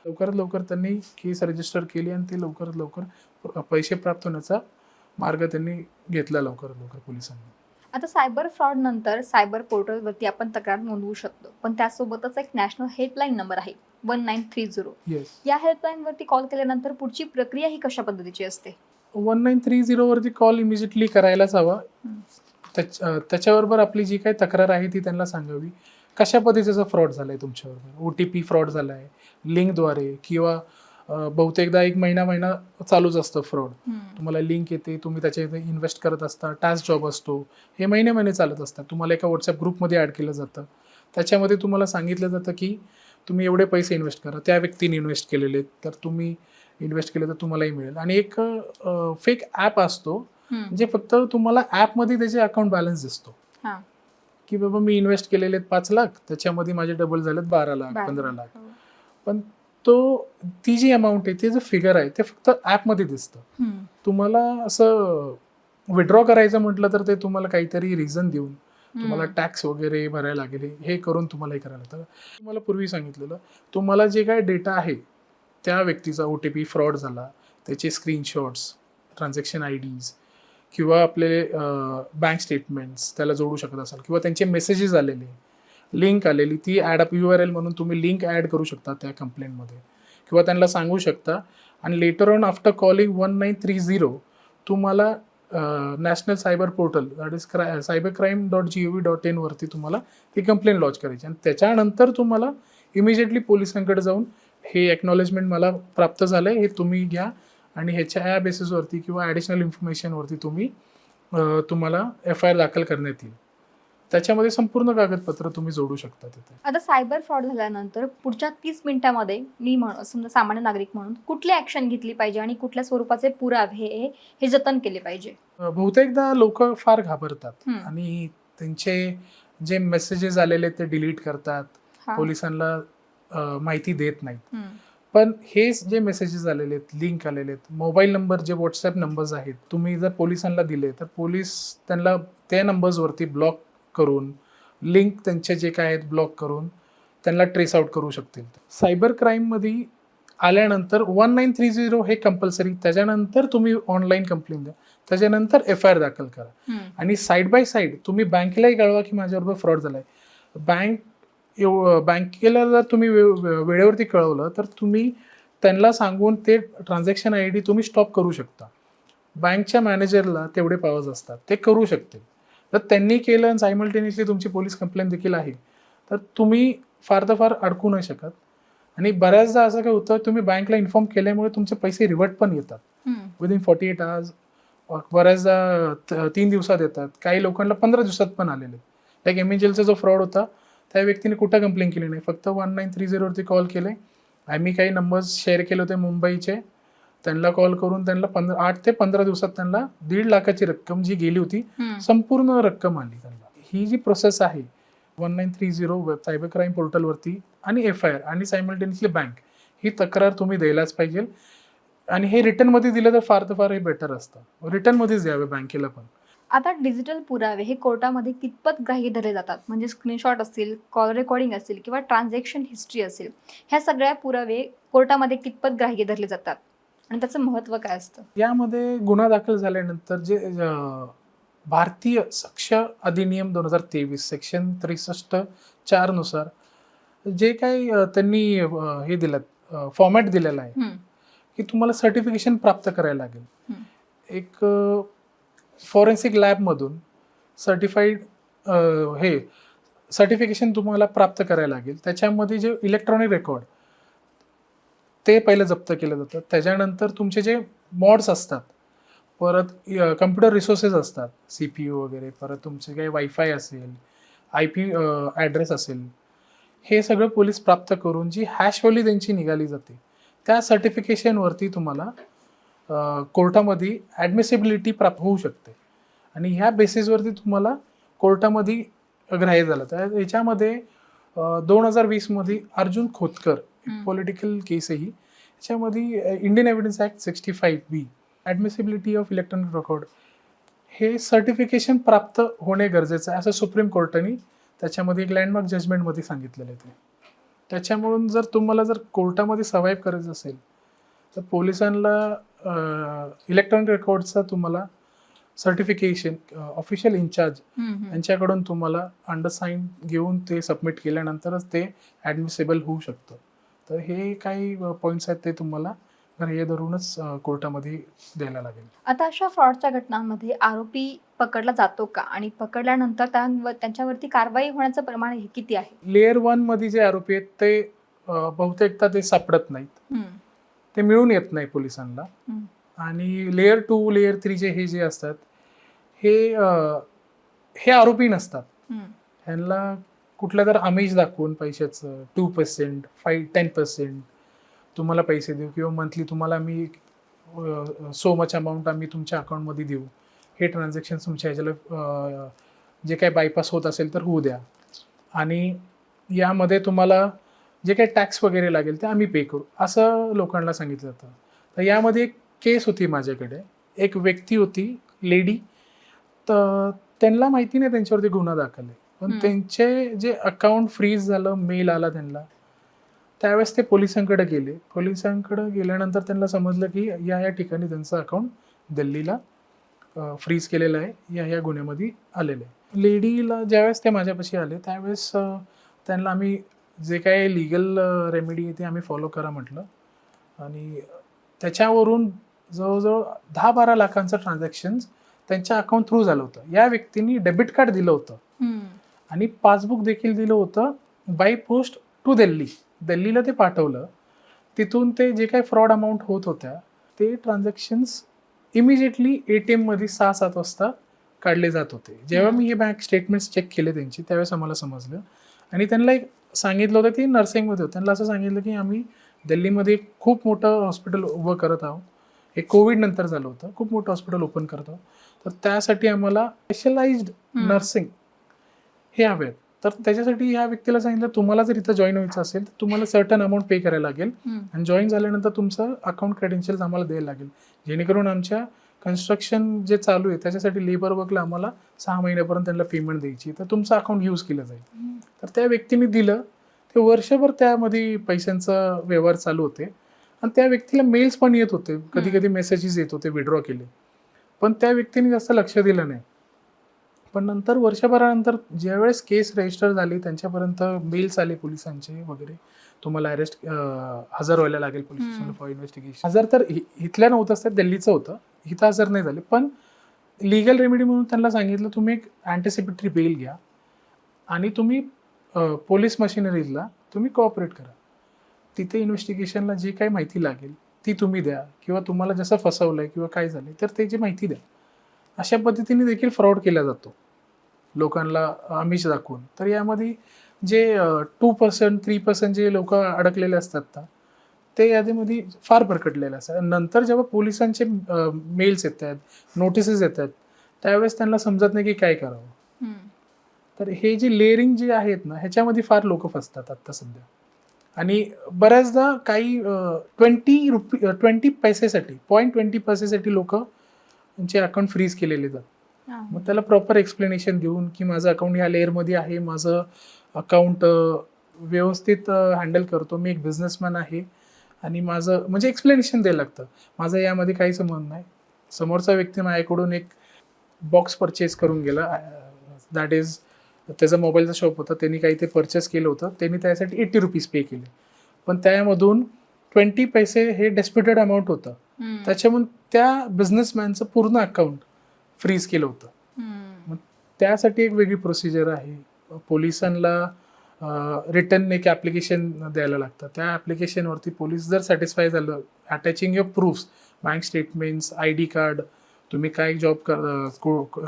लवकरात लवकर त्यांनी केस रजिस्टर केली आणि ते लवकरात लवकर पैसे प्राप्त होण्याचा मार्ग त्यांनी घेतला लवकरात लवकर पोलिसांनी.
आता सायबर फ्रॉड नंतर सायबर पोर्टलवरती आपण तक्रार नोंदवू शकतो, पण त्यासोबतच एक नॅशनल हेल्पलाईन नंबर आहे 1930. या हेल्पलाईनवरती कॉल केल्यानंतर पुढची प्रक्रिया ही कशा पद्धतीची असते?
1930 वरती कॉल इमिजिएटली करायलाच हवा. त्याच्याबरोबर आपली जी काही तक्रार आहे ती त्यांना सांगावी. कशा पद्धतीचा फ्रॉड झालाय तुमच्याबरोबर, OTP फ्रॉड झालाय लिंकद्वारे, किंवा बहुतेकदा एक महिना चालूच असतं फ्रॉड. तुम्हाला लिंक येते, तुम्ही त्याच्यामध्ये इन्व्हेस्ट करत असता, टास्क जॉब असतो, हे महिने चालत असतात. तुम्हाला एका व्हॉट्सअप ग्रुपमध्ये ॲड केलं जातं, त्याच्यामध्ये तुम्हाला सांगितलं जातं की तुम्ही एवढे पैसे इन्व्हेस्ट करा, त्या व्यक्तीने इन्व्हेस्ट केलेले, तर तुम्ही इन्व्हेस्ट केले तर तुम्हालाही मिळेल. आणि एक फेक ॲप असतो जे फक्त तुम्हाला ॲपमध्ये त्याचे अकाउंट बॅलन्स दिसतो, की बाबा मी इन्व्हेस्ट केलेले 5 लाख, त्याच्यामध्ये माझे डबल झालेत 12 लाख 15 लाख. पण ती जी अमाऊंट आहे, ते जे फिगर आहे, ते फक्त ॲपमध्ये दिसतं. तुम्हाला असं विड्रॉ करायचं म्हटलं तर ते तुम्हाला काहीतरी रिझन देऊन तुम्हाला टॅक्स वगैरे भरायला लागेल, हे करून तुम्हाला हे करायला लागतं. तुम्हाला पूर्वी सांगितलेलं, तुम्हाला जे काय डेटा आहे त्या व्यक्तीचा OTP फ्रॉड झाला, त्याचे स्क्रीनशॉट्स, ट्रान्झॅक्शन IDs किंवा आपले बँक स्टेटमेंट्स त्याला जोडू शकत असाल, किंवा त्यांचे मेसेजेस आलेले, लिंक आलेली, ती ॲड URL म्हणून तुम्ही लिंक ॲड करू शकता त्या कंप्लेंटमध्ये, किंवा त्यांना सांगू शकता. आणि लेटर ऑन आफ्टर कॉलिंग 1930 तुम्हाला national cyber portal, that is cybercrime.gov.in वरती तुम्हाला ती कंप्लेंट लॉन्च करायची. आणि त्याच्यानंतर तुम्हाला इमिजिएटली पोलिसांकडे जाऊन हे एक्नॉलेजमेंट मला प्राप्त झालं आहे, हे तुम्ही घ्या, आणि ह्या बेसिसवरती किंवा ॲडिशनल इन्फॉर्मेशनवरती तुम्हाला FIR दाखल करण्यात येईल. त्याच्यामध्ये संपूर्ण कागदपत्र तुम्ही जोडू शकता तिथे.
आता सायबर फ्रॉड झाल्यानंतर पुढच्या 30 मिनिटांमध्ये मी समजा सामान्य नागरिक म्हणून कुठली ऍक्शन घेतली पाहिजे आणि कुठल्या स्वरूपाचे पुरावे हे जतन केले पाहिजे?
बहुतेकदा लोक फार घाबरतात आणि त्यांचे जे मेसेजेस आलेले ते डिलीट करतात, पोलिसांना माहिती देत नाहीत. पण हे जे मेसेजेस आलेले आहेत, लिंक आलेले आहेत, मोबाईल नंबर, जे व्हॉट्सअप नंबर्स आहेत, तुम्ही जर पोलिसांना दिले तर पोलीस त्यांना त्या नंबर्सवरती ब्लॉक करून, लिंक त्यांचे जे काय आहेत ब्लॉक करून त्यांना ट्रेस आउट करू शकतील. सायबर क्राईममध्ये आल्यानंतर 1930 हे कंपल्सरी, त्याच्यानंतर तुम्ही ऑनलाईन कंप्लेंट द्या, त्याच्यानंतर FIR दाखल करा. आणि साईड बाय साईड तुम्ही बँकेलाही कळवा की माझ्याबरोबर फ्रॉड झालाय. बँकेला जर तुम्ही वेळेवरती कळवलं तर तुम्ही त्यांना सांगून ते ट्रान्झॅक्शन ID तुम्ही स्टॉप करू शकता. बँकच्या मॅनेजरला तेवढे पॉवर्स असतात, ते करू शकतील. जर त्यांनी केलं आणि सायमल्टेनियसली तुमची पोलीस कंप्लेंट देखील आहे, तर तुम्ही फार तर फार अडकू नाही शकत. आणि बऱ्याचदा असं काय होतं, तुम्ही बँकला इन्फॉर्म केल्यामुळे तुमचे पैसे रिव्हर्ट पण येतात विदिन 48 आवर्स, बऱ्याचदा 3 दिवसात येतात, काही लोकांना 15 दिवसात पण आलेले. लाईक MNGLचा जो फ्रॉड होता, त्या व्यक्तीने कुठं कंप्लेंट केली नाही, फक्त 1930 वरती कॉल केले. आम्ही काही नंबर्स शेअर केले होते मुंबईचे, त्यांना कॉल करून त्यांना 8 ते 15 दिवसात त्यांना 1.5 लाखाची रक्कम जी गेली होती, संपूर्ण रक्कम आली त्यांना. ही जी प्रोसेस आहे 1930 सायबर क्राईम पोर्टलवरती, आणि FIR आणि सायमल्टेनियसली बँक, ही तक्रार तुम्ही द्यायलाच पाहिजे. आणि हे रिटर्नमध्ये दिलं तर फार हे बेटर असतं. रिटर्नमध्येच द्यावे बँकेला पण.
आता डिजिटल पुरावे हे कोर्टामध्ये कितपत ग्राह्य धरले जातात? म्हणजे स्क्रीनशॉट असतील, कॉल रेकॉर्डिंग असेल किंवा ट्रान्झॅक्शन हिस्ट्री असेल, ह्या सगळ्या पुरावे कोर्टामध्ये कितपत ग्राह्य धरले जातात आणि त्याचं महत्त्व काय असतं?
यामध्ये गुन्हा दाखल झाल्यानंतर जे भारतीय साक्ष अधिनियम 2023 सेक्शन 63(4) नुसार जे काही त्यांनी हे दिलं, फॉर्मॅट दिलेला आहे की तुम्हाला सर्टिफिकेशन प्राप्त करायला लागेल. एक फॉरेन्सिक लॅबमधून सर्टिफाईड हे सर्टिफिकेशन तुम्हाला प्राप्त करायला लागेल. त्याच्यामध्ये जे इलेक्ट्रॉनिक रेकॉर्ड ते पहिलं जप्त केलं जातं. त्याच्यानंतर तुमचे जे मॉड्स असतात, परत कम्प्युटर रिसोर्सेस असतात, CPU वगैरे, परत तुमचे काही वायफाय असेल, IP ॲड्रेस असेल, हे सगळं पोलीस प्राप्त करून जी हॅश व्हॅल्यू त्यांची निघाली जाते, त्या सर्टिफिकेशनवरती तुम्हाला कोर्टामध्ये ॲडमिसिबिलिटी प्राप्त होऊ शकते. आणि ह्या बेसिसवरती तुम्हाला कोर्टामध्ये ग्राह्य झालं. तर याच्यामध्ये 2020 मध्ये अर्जुन खोतकर पॉलिटिकल केस आहे ही, याच्यामध्ये Indian evidence act 65B admissibility of electronic record, हे सर्टिफिकेशन प्राप्त होणे गरजेचं आहे असं सुप्रीम कोर्टाने त्याच्यामध्ये एक लँडमार्क जजमेंटमध्ये सांगितलेलं आहे. त्याच्यामुळून जर तुम्हाला कोर्टामध्ये सर्व्हाइव्ह करायचं असेल तर पोलिसांना इलेक्ट्रॉनिक रेकॉर्डचा तुम्हाला सर्टिफिकेशन ऑफिशियल इन्चार्ज यांच्याकडून तुम्हाला अंडरसाईन घेऊन ते सबमिट केल्यानंतरच ते ॲडमिसेबल होऊ शकतं. तर हे काही पॉईंट्स आहेत, ते तुम्हाला ग्राह्य धरूनच कोर्टामध्ये द्यायला लागेल.
आता अशा फ्रॉडच्या घटनांमध्ये आरोपी पकडला जातो का, आणि पकडल्यानंतर त्यांच्यावरती कारवाई होण्याचं प्रमाण हे किती आहे?
लेअर 1 मध्ये जे आरोपी आहेत ते बहुतेकदा ते सापडत नाहीत, ते मिळून येत नाही पोलिसांना. आणि लेअर 2 लेअर 3 जे असतात हे आरोपी नसतात. ह्यांना कुठल्या तर आमिष दाखवून पैशाचं 2% 10% तुम्हाला पैसे देऊ, किंवा मंथली तुम्हाला मी सो मच अमाऊंट आम्ही तुमच्या अकाउंटमध्ये देऊ, हे ट्रान्झॅक्शन तुमच्या ह्याच्याला जे काही बायपास होत असेल तर होऊ द्या, आणि यामध्ये तुम्हाला जे काही टॅक्स वगैरे लागेल ते आम्ही पे करू, असं लोकांना सांगितलं जातं. तर यामध्ये एक केस होती माझ्याकडे, एक व्यक्ती होती लेडी, तर त्यांना माहिती नाही त्यांच्यावरती गुन्हा दाखल आहे, पण त्यांचे जे अकाउंट फ्रीज झालं, मेल आला त्यांना, त्यावेळेस ते पोलिसांकडे गेले. पोलिसांकडे गेल्यानंतर त्यांना समजलं की या ठिकाणी त्यांचं अकाउंट दिल्लीला फ्रीज केलेलं आहे, या गुन्ह्यामध्ये आलेलं आहे. लेडीला ज्यावेळेस ते माझ्यापाशी आले त्यावेळेस त्यांना आम्ही जे काही लिगल रेमेडी आहे ते आम्ही फॉलो करा म्हटलं, आणि त्याच्यावरून जवळजवळ 10-12 लाखांचं ट्रान्झॅक्शन त्यांच्या अकाउंट थ्रू झालं होतं. या व्यक्तींनी डेबिट कार्ड दिलं होतं आणि पासबुक देखील दिलं होतं बाय पोस्ट टू दिल्लीला ते पाठवलं. तिथून ते जे काही फ्रॉड अमाऊंट होत होत्या ते ट्रान्झॅक्शन्स इमिजिएटली ATM मध्ये 6-7 वाजता काढले जात होते. जेव्हा मी हे बँक स्टेटमेंट्स चेक केले त्यांची, त्यावेळेस आम्हाला समजलं. आणि त्यांना एक सांगितलं होतं, ती नर्सिंगमध्ये होतं, त्यांना असं सांगितलं की आम्ही दिल्लीमध्ये खूप मोठं हॉस्पिटल उभं करत आहोत, हे कोविड नंतर झालं होतं, खूप मोठं हॉस्पिटल ओपन करत आहोत, तर त्यासाठी आम्हाला स्पेशलाइज्ड नर्सिंग हे हवे आहेत. तर त्याच्यासाठी ह्या व्यक्तीला सांगितलं, तुम्हाला जर इथं जॉईन व्हायचं असेल तर तुम्हाला सर्टन अमाऊंट पे करायला लागेल, आणि जॉईन झाल्यानंतर तुमचं अकाउंट क्रेडेन्शियल्स आम्हाला द्यायला लागेल, जेणेकरून आमच्या कन्स्ट्रक्शन जे चालू आहे त्याच्यासाठी लेबर वर्कला आम्हाला 6 महिन्यापर्यंत त्यांना पेमेंट द्यायची, तर तुमचं अकाउंट यूज केलं जाईल. तर त्या व्यक्तीने दिलं. ते वर्षभर त्यामध्ये पैशांचा व्यवहार चालू होते, आणि त्या व्यक्तीला मेल्स पण येत होते, कधी कधी मेसेजेस येत होते विड्रॉ केले, पण त्या व्यक्तीने जास्त लक्ष दिलं नाही. पण नंतर वर्षभरानंतर ज्यावेळेस केस रजिस्टर झाली, त्यांच्यापर्यंत मेल्स आले पोलिसांचे वगैरे, तुम्हाला अरेस्ट हजर व्हायला लागेल पोलीस स्टेशनला फॉर इन्व्हेस्टिगेशन. हजर तर इथल्या नव्हतंच, तर दिल्लीचं होतं, इथं हजर नाही झाले. पण लिगल रेमेडी म्हणून त्यांना सांगितलं, तुम्ही एक अँटिसिपेटरी बेल घ्या आणि तुम्ही पोलीस मशिनरीजला तुम्ही कोऑपरेट करा, तिथे इन्व्हेस्टिगेशनला जे काही माहिती लागेल ती तुम्ही द्या, किंवा तुम्हाला जसं फसवलंय किंवा काय झालंय तर त्याची माहिती द्या. अशा पद्धतीने देखील फ्रॉड केला जातो लोकांना आमिष दाखवून. तर यामध्ये जे 2% 3% जे लोक अडकलेले असतात ना, ते यादीमध्ये फार भरकटलेले असतात. नंतर जेव्हा पोलिसांचे मेल्स येतात, नोटिसेस येतात, त्यावेळेस त्यांना समजत नाही की काय करावं. तर हे जे लेअरिंग जे आहेत ना, ह्याच्यामध्ये फार लोक फसतात आता सध्या. आणि बऱ्याचदा काही 20 पैसेसाठी 0.20 पैसेसाठी लोक त्यांचे अकाउंट फ्रीज केलेले जातात. मग त्याला प्रॉपर एक्सप्लेनेशन देऊन की माझं अकाउंट ह्या लेअरमध्ये आहे, माझं अकाउंट व्यवस्थित हँडल करतो, मी एक बिझनेसमॅन आहे, आणि माझं म्हणजे एक्सप्लेनेशन द्यायला लागतं, माझं यामध्ये काही संबंध नाही. समोरचा व्यक्ती माझ्याकडून एक बॉक्स परचेस करून गेला, दॅट इज त्याचा मोबाईलचा शॉप होता, त्यांनी काही ते परचेस केलं होतं, त्यांनी त्यासाठी 80 रुपीज पे केले, पण त्यामधून 20 पैसे हे डिस्प्युटेड अमाऊंट होतं, त्याच्यामुळे त्या बिझनेसमॅनचं पूर्ण अकाउंट फ्रीज केलं होतं. मग त्यासाठी एक वेगळी प्रोसिजर आहे. पोलिसांना रिटर्न एक ॲप्लिकेशन द्यायला लागतं, त्या ॲप्लिकेशनवरती पोलीस जर सॅटिस्फाय झालं, attaching your proofs, bank statements, ID card, तुम्ही काय जॉब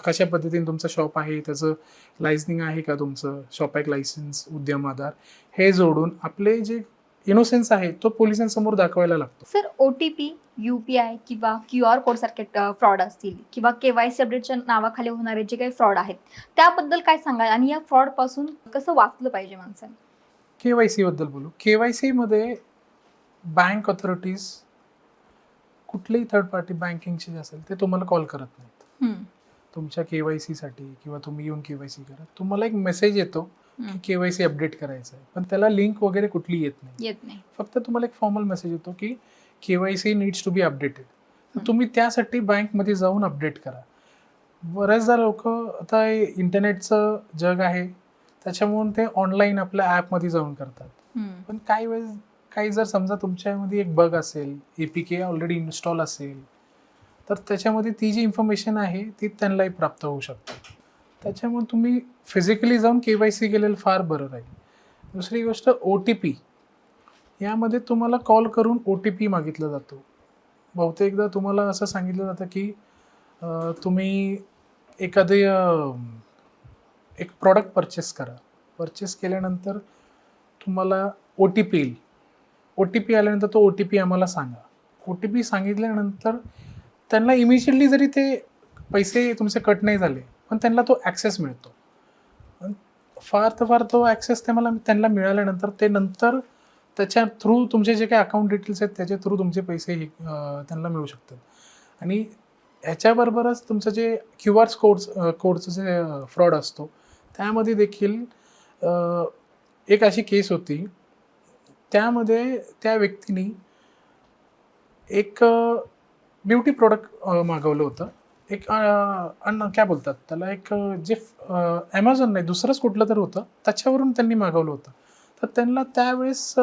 कशा पद्धतीने तुमचं शॉप आहे, त्याचं लायसनिंग आहे का, तुमचं शॉपॅक लायसन्स, उद्यम आधार, हे जोडून आपले जे इनोसेन्स आहे तो पोलिसांसमोर दाखवायला लागतो.
सर, OTP, UPI किंवा QR कोड सारखे फ्रॉड असतील, किंवा KYC अपडेटच्या नावाखाली होणारे जे काही फ्रॉड आहेत, त्याबद्दल काय सांगाल, आणि या फ्रॉड पासून कसं वाचलं पाहिजे माणसाने?
KYC बद्दल बोलू. KYC मध्ये बँक ऑथॉरिटीज कुठलेही थर्ड पार्टी बँकिंगचे जे असेल ते तुम्हाला कॉल करत नाहीत तुमच्या KYC साठी, किंवा तुम्ही येऊन KYC करा. तुम्हाला एक मेसेज येतो की KYC अपडेट करायचं आहे, पण त्याला लिंक वगैरे कुठली येत नाही. फक्त तुम्हाला एक फॉर्मल मेसेज येतो की KYC needs to be updated, तर तुम्ही त्यासाठी बँकमध्ये जाऊन अपडेट करा. बऱ्याचदा लोक, आता इंटरनेटचं जग आहे त्याच्यामुळे ते ऑनलाईन आपल्या ॲपमध्ये जाऊन करतात, पण काही जर समजा तुमच्यामध्ये एक बग असेल, APK ऑलरेडी इन्स्टॉल असेल, तर त्याच्यामध्ये ती जी इन्फॉर्मेशन आहे ती त्यांनाही प्राप्त होऊ शकते. त्याच्यामुळे तुम्ही फिजिकली जाऊन KYC केलेलं फार बरं राहील. दुसरी गोष्ट OTP, यामध्ये तुम्हाला कॉल करून OTP मागितला जातो. बहुतेकदा तुम्हाला असं सांगितलं जातं की तुम्ही एखादे एक प्रॉडक्ट परचेस करा. परचेस केल्यानंतर तुम्हाला OTP येईल. OTP आल्यानंतर तो OTP आम्हाला सांगा. OTP सांगितल्यानंतर त्यांना इमिजिएटली जरी ते पैसे तुमचे कट नाही झाले, पण त्यांना तो ॲक्सेस मिळतो. अन् फार तर फार तो ॲक्सेस त्यांना मिळाल्यानंतर ते नंतर त्याच्या थ्रू तुमचे जे काही अकाउंट डिटेल्स आहेत त्याच्या थ्रू तुमचे पैसे त्यांना मिळू शकतात. आणि ह्याच्याबरोबरच तुमचं जे QR कोडचं जे फ्रॉड असतो, त्यामध्ये देखील एक अशी केस होती. त्यामध्ये त्या व्यक्तीने एक ब्युटी प्रॉडक्ट मागवलं होतं. एक काय बोलतात त्याला, एक जे ॲमेझॉन नाही दुसरंच कुठलं तर होतं, त्याच्यावरून त्यांनी मागवलं होतं. तर त्यांना त्यावेळेस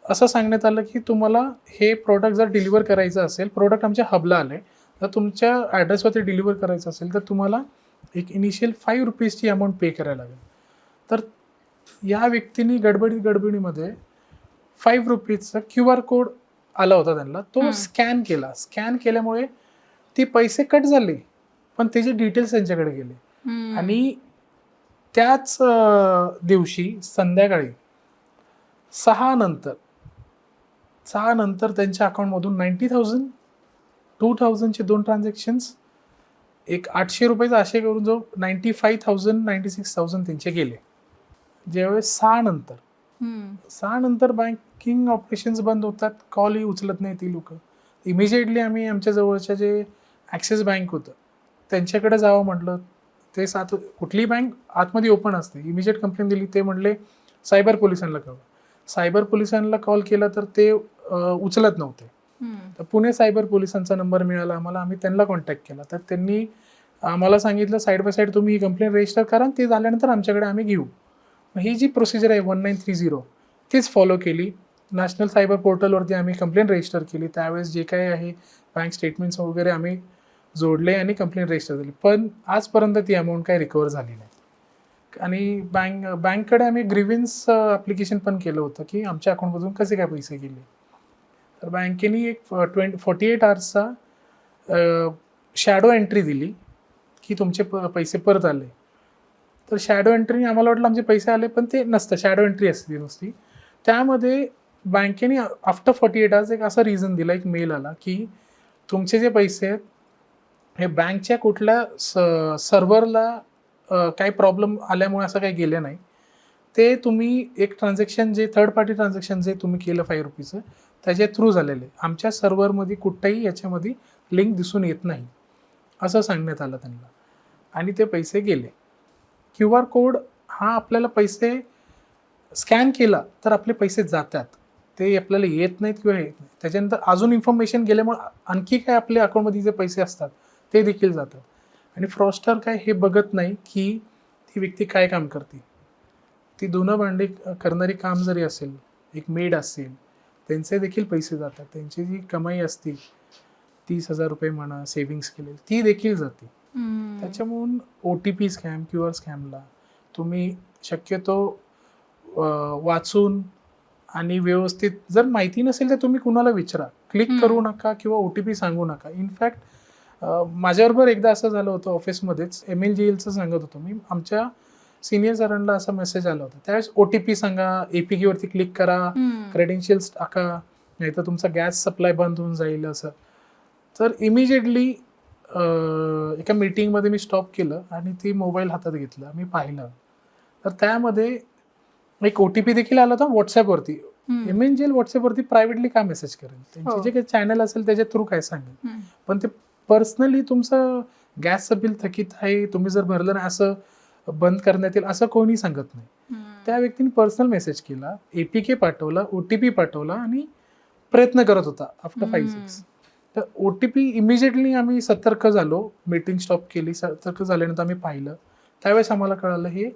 असं सांगण्यात आलं की तुम्हाला हे प्रॉडक्ट जर डिलिव्हर करायचं असेल, प्रॉडक्ट आमच्या हबला आलं आहे, तर तुमच्या ॲड्रेसवरती डिलिव्हर करायचं असेल तर तुम्हाला एक इनिशियल ₹5ची अमाऊंट पे करायला लागेल. तर या व्यक्तीने गडबडीमध्ये ₹5चा QR कोड आला होता त्यांना, तो स्कॅन केला. स्कॅन केल्यामुळे ते पैसे कट झाले, पण त्याचे डिटेल्स त्यांच्याकडे गेले. आणि त्याच दिवशी संध्याकाळी 6 नंतर त्यांच्या अकाउंटमधून 90,000, 2,000चे 2 ट्रान्झॅक्शन्स, एक ₹800 असे करून जो 95,000, 96,000 त्यांचे गेले. ज्यावेळेस 6 नंतर बँकिंग ऑपरेशन्स बंद होतात, कॉलही उचलत नाही ती लोकं. इमिजिएटली आम्ही आमच्या जवळच्या जे ॲक्सिस बँक होतं त्यांच्याकडे जावं म्हटलं. ते कुठलीही बँक आतमध्ये ओपन असते. इमिजिएट कंप्लेंट दिली, ते म्हटले सायबर पोलिसांना कळवा. सायबर पोलिसांना कॉल केला तर ते उचलत नव्हते. तर पुणे सायबर पोलिसांचा नंबर मिळाला आम्हाला. आम्ही त्यांना कॉन्टॅक्ट केला. तर त्यांनी आम्हाला सांगितलं साईड बाय साईड तुम्ही ही कंप्लेंट रजिस्टर करा, ते झाल्यानंतर आमच्याकडे आम्ही घेऊ. ही जी प्रोसिजर आहे 1930 तीच फॉलो केली. नॅशनल सायबर पोर्टलवरती आम्ही कंप्लेंट रजिस्टर केली. त्यावेळेस जे काही आहे बँक स्टेटमेंट्स वगैरे आम्ही जोडले आणि कंप्लेंट रजिस्टर झाली. पण आजपर्यंत ती अमाऊंट काही रिकवर झाली नाही. आणि बँककडे आम्ही ग्रीव्हन्स ॲप्लिकेशन पण केलं होतं की आमच्या अकाउंटमधून कसे काय पैसे गेले. तर बँकेने एक 48 आवर्सचा शॅडो एंट्री दिली की तुमचे पैसे परत आले. तर शॅडो एंट्रीने आम्हाला वाटलं आमचे पैसे आले, पण ते नसतं. शॅडो एंट्री असते नुसती. त्यामध्ये बँकेने आफ्टर 48 आवर्स एक असा रिझन दिला, एक मेल आला की तुमचे जे पैसे आहेत हे बँकच्या कुठल्या सर्व्हरला काही प्रॉब्लेम आल्यामुळे असं काही गेलं नाही. ते तुम्ही एक ट्रान्झॅक्शन जे थर्ड पार्टी ट्रान्झॅक्शन जे तुम्ही केलं ₹5चं त्याच्या थ्रू झालेले. आमच्या सर्व्हरमध्ये कुठंही याच्यामध्ये लिंक दिसून येत नाही असं सांगण्यात आलं त्यांना. आणि ते पैसे गेले. QR कोड हा आपल्याला पैसे स्कॅन केला तर आपले पैसे जातात. ते आपल्याला येत नाहीत किंवा येत नाही. त्याच्यानंतर अजून इन्फॉर्मेशन गेल्यामुळे आणखी काय आपल्या अकाउंटमध्ये जे पैसे असतात ते देखील जातात. आणि फ्रॉस्टर काय हे बघत नाही की ती व्यक्ती काय काम करते. ती धुणं भांडी करणारी काम जरी असेल, एक मेड असेल, त्यांचे देखील पैसे जातात. त्यांची जी कमाई असते ₹30,000 म्हणा सेव्हिंग्स केलेली, ती देखील जाते. त्याच्यामुळून OTP स्कॅम, QR स्कॅमला तुम्ही शक्यतो वाचून आणि व्यवस्थित, जर माहिती नसेल तर तुम्ही कुणाला विचारा. क्लिक करू नका किंवा OTP सांगू नका. इनफॅक्ट माझ्याबरोबर एकदा असं झालं होतं ऑफिसमध्येच, MLGLचं सांगत होतो मी. आमच्या सिनियर सरांना असा मेसेज आला होता. त्यावेळेस OTP सांगा, APK वरती क्लिक करा, क्रेडेन्शियल्स टाका, नाहीतर तुमचा गॅस सप्लाय बंद होऊन जाईल असं. तर इमिजिएटली एका मीटिंगमध्ये मी स्टॉप केलं आणि ती मोबाईल हातात घेतला. मी पाहिलं तर त्यामध्ये एक OTP देखील आला होता व्हॉट्सॲपवरती. MLGL व्हॉट्सॲपवरती प्रायव्हेटली काय मेसेज करेल, त्यांचे जे काही चॅनल असेल त्याच्या थ्रू काय सांगेल. पण ते पर्सनली तुमचं गॅसचं बिल थकीत आहे, तुम्ही जर भरलं नाही असं बंद करण्यात येईल असं कोणी सांगत नाही. त्या व्यक्तीने पर्सनल मेसेज केला, APK पाठवला, OTP पाठवला आणि प्रयत्न करत होता आफ्टर 5-6. तर OTP इमिजिएटली आम्ही सतर्क झालो. मीटिंग स्टॉप केली. सतर्क झाल्यानंतर आम्ही पाहिलं. त्यावेळेस आम्हाला कळालं हे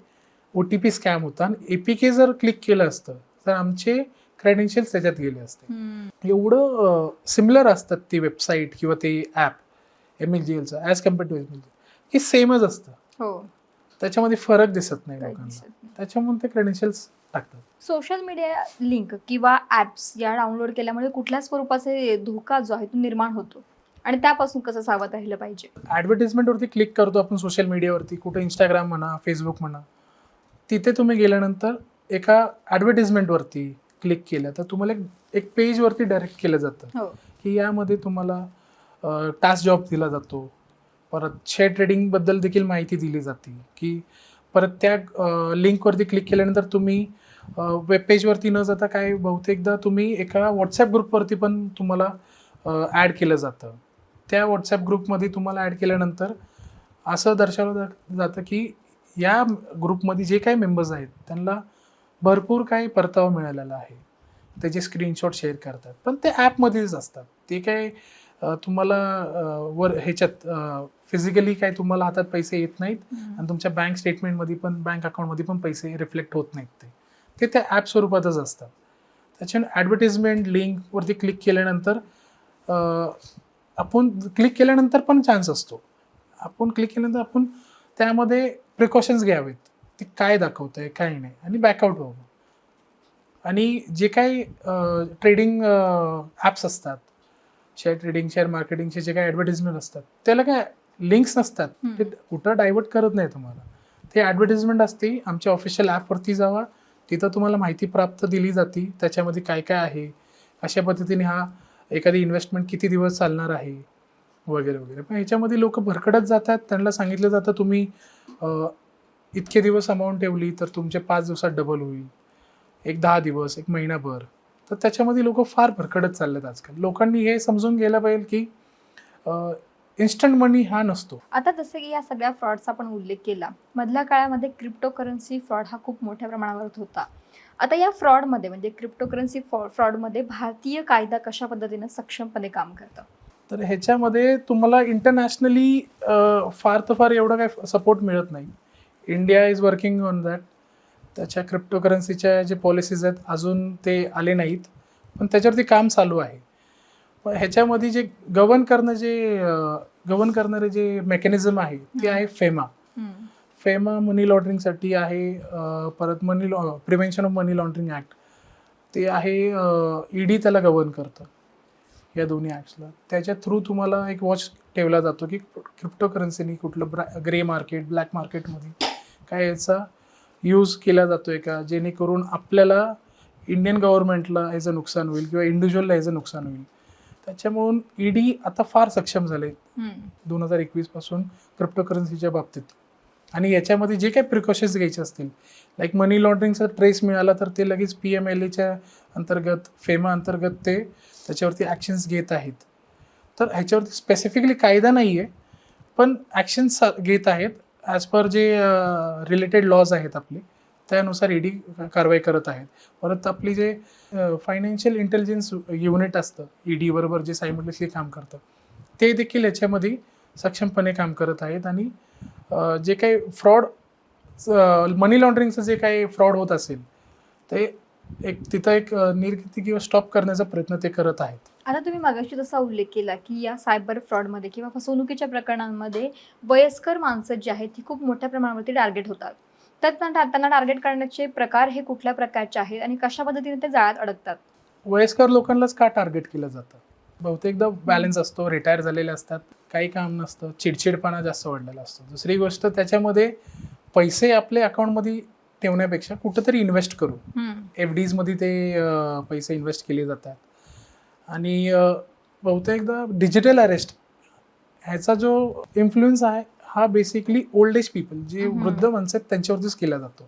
OTP स्कॅम होता. आणि APK जर क्लिक केलं असतं तर आमचे क्रेडेन्शियल्स त्याच्यात गेले असते. एवढं सिमिलर असतात ती वेबसाईट किंवा ते ॲप. MLGLचं ॲज कम्पेअर टू MLGL की सेमच असतं,
हो.
त्याच्यामध्ये फरक दिसत नाही
काही
लोकांना,
दिसत नाही.
त्याच्यामुळे ते क्रेडेन्शियल्स टाकतात.
सोशल मीडिया लिंक किंवा ॲप्स या डाउनलोड केल्यामुळे कुठल्या स्वरूपाचे धोका जो आहे तो निर्माण होतो आणि त्यापासून कसं सावध राहिलं पाहिजे?
ॲडव्हर्टिजमेंटवरती क्लिक करतो आपण सोशल मीडियावरती, कुठे इंस्टाग्राम म्हणा, फेसबुक म्हणा, तिथे तुम्ही गेल्यानंतर एका ॲडव्हर्टिजमेंटवरती क्लिक केलं तर तुम्हाला एक पेजवरती डायरेक्ट केलं जातं
हो.
की यामध्ये तुम्हाला टास्क जॉब दिला जातो, परत शेअर ट्रेडिंगबद्दल देखील माहिती दिली जाते, की परत त्या लिंकवरती क्लिक केल्यानंतर तुम्ही वेब पेजवरती न जाता काय बहुतेकदा तुम्ही एका व्हॉट्सॲप ग्रुपवरती पण तुम्हाला ॲड केलं जातं. त्या व्हॉट्सॲप ग्रुपमध्ये तुम्हाला ॲड केल्यानंतर असं दर्शवलं जातं की या ग्रुपमध्ये जे काही मेंबर्स आहेत त्यांना भरपूर काही परतावा मिळालेला आहे, त्याचे स्क्रीनशॉट शेअर करतात, पण ते ॲपमध्येच असतात. ते काय तुम्हाला वर ह्याच्यात फिजिकली काय तुम्हाला हातात पैसे येत नाहीत आणि तुमच्या बँक स्टेटमेंटमध्ये पण बँक अकाउंटमध्ये पण पैसे रिफ्लेक्ट होत नाहीत. ते त्या ॲप स्वरूपातच असतात. त्याच्याने ॲडव्हर्टिजमेंट लिंकवरती क्लिक केल्यानंतर आपण क्लिक केल्यानंतर पण चान्स असतो. आपण क्लिक केल्यानंतर आपण त्यामध्ये प्रिकॉशन्स घ्यावेत, ते काय दाखवतं आहे काय नाही, आणि बॅकआउट व्हावं. आणि जे काही ट्रेडिंग ॲप्स असतात, शेअर ट्रेडिंग, शेअर मार्केटिंगचे जे काही ॲडव्हर्टिजमेंट असतात, त्याला काय लिंक्स नसतात, ते कुठं डायव्हर्ट करत नाही तुम्हाला. ते ॲडव्हर्टिजमेंट असते, आमच्या ऑफिशियल ॲपवरती जावा, तिथं तुम्हाला माहिती प्राप्त दिली जाते, त्याच्यामध्ये काय काय आहे, अशा पद्धतीने हा एखादी इन्व्हेस्टमेंट किती दिवस चालणार आहे वगैरे वगैरे. पण ह्याच्यामध्ये लोक भरकडत जातात, त्यांना सांगितलं जातं तुम्ही इतके दिवस अमाऊंट ठेवली तर तुमचे 5 दिवसात डबल होईल, एक 10 दिवस, एक महिनाभर. तर त्याच्यामध्ये लोक फार भरकडत चाललेत आजकाल. लोकांनी हे समजून गेलं पाहिजे की इन्स्टंट मनी हा नसतो.
आता जसं की या सगळ्या फ्रॉडचा आपण उल्लेख केला, मधल्या काळामध्ये क्रिप्टोकरन्सी फ्रॉड हा खूप मोठ्या प्रमाणावर होता. आता या फ्रॉडमध्ये म्हणजे क्रिप्टोकरन्सी फ्रॉडमध्ये भारतीय कायदा कशा पद्धतीने सक्षमपणे काम करतं?
तर ह्याच्यामध्ये तुम्हाला इंटरनॅशनली फार तर फार एवढा काय सपोर्ट मिळत नाही. India is working on that. त्याच्या क्रिप्टोकरन्सीच्या जे पॉलिसीज आहेत अजून ते आले नाहीत, पण त्याच्यावरती काम चालू आहे. पण ह्याच्यामध्ये जे गव्हर्न करणारे जे मेकॅनिझम आहे ते आहे फेमा. फेमा मनी लॉन्ड्रिंगसाठी आहे, परत prevention of money laundering act ते आहे, ईडी त्याला गव्हर्न करतं या दोन्ही ॲक्ट्सला. त्याच्या थ्रू तुम्हाला एक वॉच ठेवला जातो की क्रिप्टोकरन्सीनी कुठलं ग्रे मार्केट, ब्लॅक मार्केटमध्ये काय याचा यूज केला जातो आहे का, जेणेकरून आपल्याला इंडियन गव्हर्नमेंटला ह्याचं नुकसान होईल किंवा इंडिव्हिज्युअलला ह्याचं नुकसान होईल. त्याच्यामुळून ईडी आता फार सक्षम झाले 2021 पासून क्रिप्टोकरन्सीच्या बाबतीत. आणि याच्यामध्ये जे काही प्रिकॉशन्स घ्यायचे असतील, लाईक मनी लॉन्ड्रिंगचा ट्रेस मिळाला तर ते लगेच PMLAच्या अंतर्गत, फेमा अंतर्गत ते त्याच्यावरती ॲक्शन्स घेत आहेत. तर ह्याच्यावरती स्पेसिफिकली कायदा नाही आहे, पण ॲक्शन्स घेत आहेत ॲज पर जे रिलेटेड लॉज आहेत आपले, त्यानुसार ईडी कारवाई करत आहेत. परत आपली जे फायनान्शियल इंटेलिजन्स युनिट असतं ईडी बरोबर जे सायमल्टेनियसली काम करतं, ते देखील याच्यामध्ये सक्षमपणे काम करत आहेत. आणि जे काही फ्रॉड, मनी लॉन्ड्रिंगचं जे काही फ्रॉड होत असेल ते तिथं एक निर्गती किंवा स्टॉप करण्याचा प्रयत्न ते करत आहेत.
आता तुम्ही मागाशी जसा उल्लेख केला की या सायबर फ्रॉडमध्ये किंवा फसवणुकीच्या प्रकरणांमध्ये वयस्कर माणसं जी आहेत ती खूप मोठ्या प्रमाणावरती टार्गेट होतात. तर त्यांना टार्गेट करण्याचे प्रकार हे कुठल्या प्रकारचे आहेत आणि कशा पद्धतीने ते जाळ्यात अडकतात?
वयस्कर लोकांनाच का टार्गेट केलं जातं? बहुतेकदा बॅलन्स असतो, रिटायर झालेले असतात, काही काम नसतं, चिडचिडपणा जास्त वाढलेला असतो. दुसरी गोष्ट, त्याच्यामध्ये पैसे आपल्या अकाउंटमध्ये ठेवण्यापेक्षा कुठंतरी इन्व्हेस्ट करू, FDजमध्ये ते पैसे इन्व्हेस्ट केले जातात. आणि बहुतेकदा डिजिटल अरेस्ट ह्याचा जो इन्फ्लुएन्स आहे हा बेसिकली ओल्ड एज पीपल, जे वृद्ध माणसं आहेत त्यांच्यावरतीच केला जातो.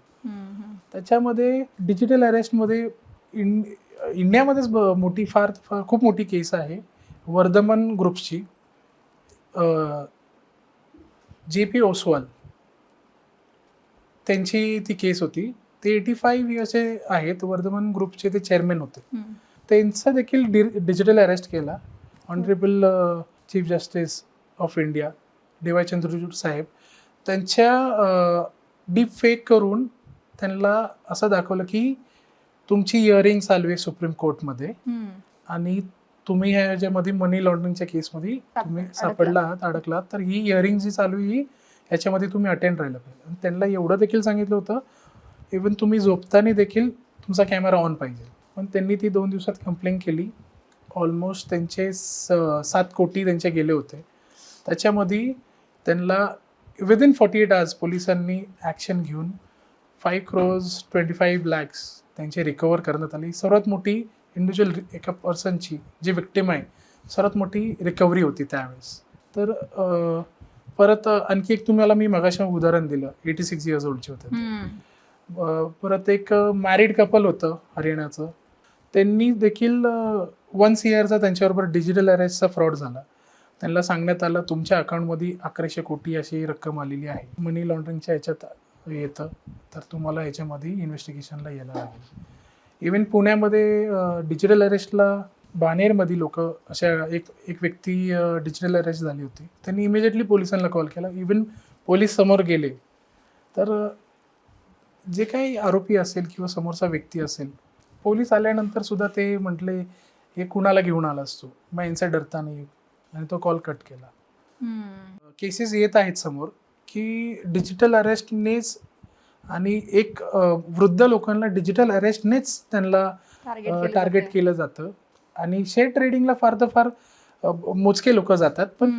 त्याच्यामध्ये डिजिटल अरेस्टमध्ये इंडियामध्येच मोठी खूप मोठी केस आहे वर्धमान ग्रुप्सची. JP ओसवाल त्यांची ती केस होती. ते 85 इयर्सचे आहेत, वर्धमान ग्रुपचे ते चेअरमॅन होते. त्यांचा देखील डिजिटल अरेस्ट केला. Honourable chief justice of India DY Chandrachud Saheb त्यांच्या डीप फेक करून त्यांना असं दाखवलं की तुमची हिअरिंग चालू आहे सुप्रीम कोर्टमध्ये आणि तुम्ही ह्याच्यामध्ये मनी लॉन्ड्रिंगच्या केसमध्ये तुम्ही सापडला आहात, अडकला आहात, तर ही हिअरिंग जी चालू आहे ही ह्याच्यामध्ये तुम्ही अटेंड राहिलं पाहिजे. आणि त्यांना एवढं देखील सांगितलं होतं इवन तुम्ही झोपताना देखील तुमचा कॅमेरा ऑन पाहिजे. पण त्यांनी ती 2 दिवसात कंप्लेंट केली. ऑलमोस्ट त्यांचे 7 कोटी त्यांचे गेले होते. त्याच्यामध्ये त्यांना विदिन 48 आवर्स पोलिसांनी ॲक्शन घेऊन 5,25,00,000 त्यांचे रिकवर करण्यात आली. सर्वात मोठी इंडिव्हिज्युअल एका पर्सनची जी विक्टिम आहे सर्वात मोठी रिकव्हरी होती त्यावेळेस. तर परत आणखी एक तुम्हाला मी मगाशी उदाहरण दिलं 86 इयर्स ओल्डचे होते ते. परत एक मॅरिड कपल होतं हरियाणाचं. त्यांनी देखील 1 CRचा त्यांच्याबरोबर डिजिटल अरेस्टचा फ्रॉड झाला. त्यांना सांगण्यात आलं तुमच्या अकाउंटमध्ये 1100 कोटी अशी रक्कम आलेली आहे, मनी लॉन्ड्रिंगच्या ह्याच्यात येतं, तर तुम्हाला ह्याच्यामध्ये इन्व्हेस्टिगेशनला यायला लागेल. इवन पुण्यामध्ये डिजिटल अरेस्टला बाणेरमध्ये लोक अशा एक व्यक्ती डिजिटल अरेस्ट झाली होती. त्यांनी इमिजिएटली पोलिसांना कॉल केला. इवन पोलीस समोर गेले तर जे काही आरोपी असेल किंवा समोरचा व्यक्ती असेल, पोलीस आल्यानंतर सुद्धा ते म्हटले हे कुणाला घेऊन आला असतो, मग यांचा डरता नाही, आणि तो कॉल कट केला. केसेस येत आहेत समोर की डिजिटल अरेस्टनेच आणि एक वृद्ध लोकांना डिजिटल अरेस्टनेच त्यांना टार्गेट केलं जातं. आणि शेअर ट्रेडिंगला फार तर फार मोजके लोक जातात, पण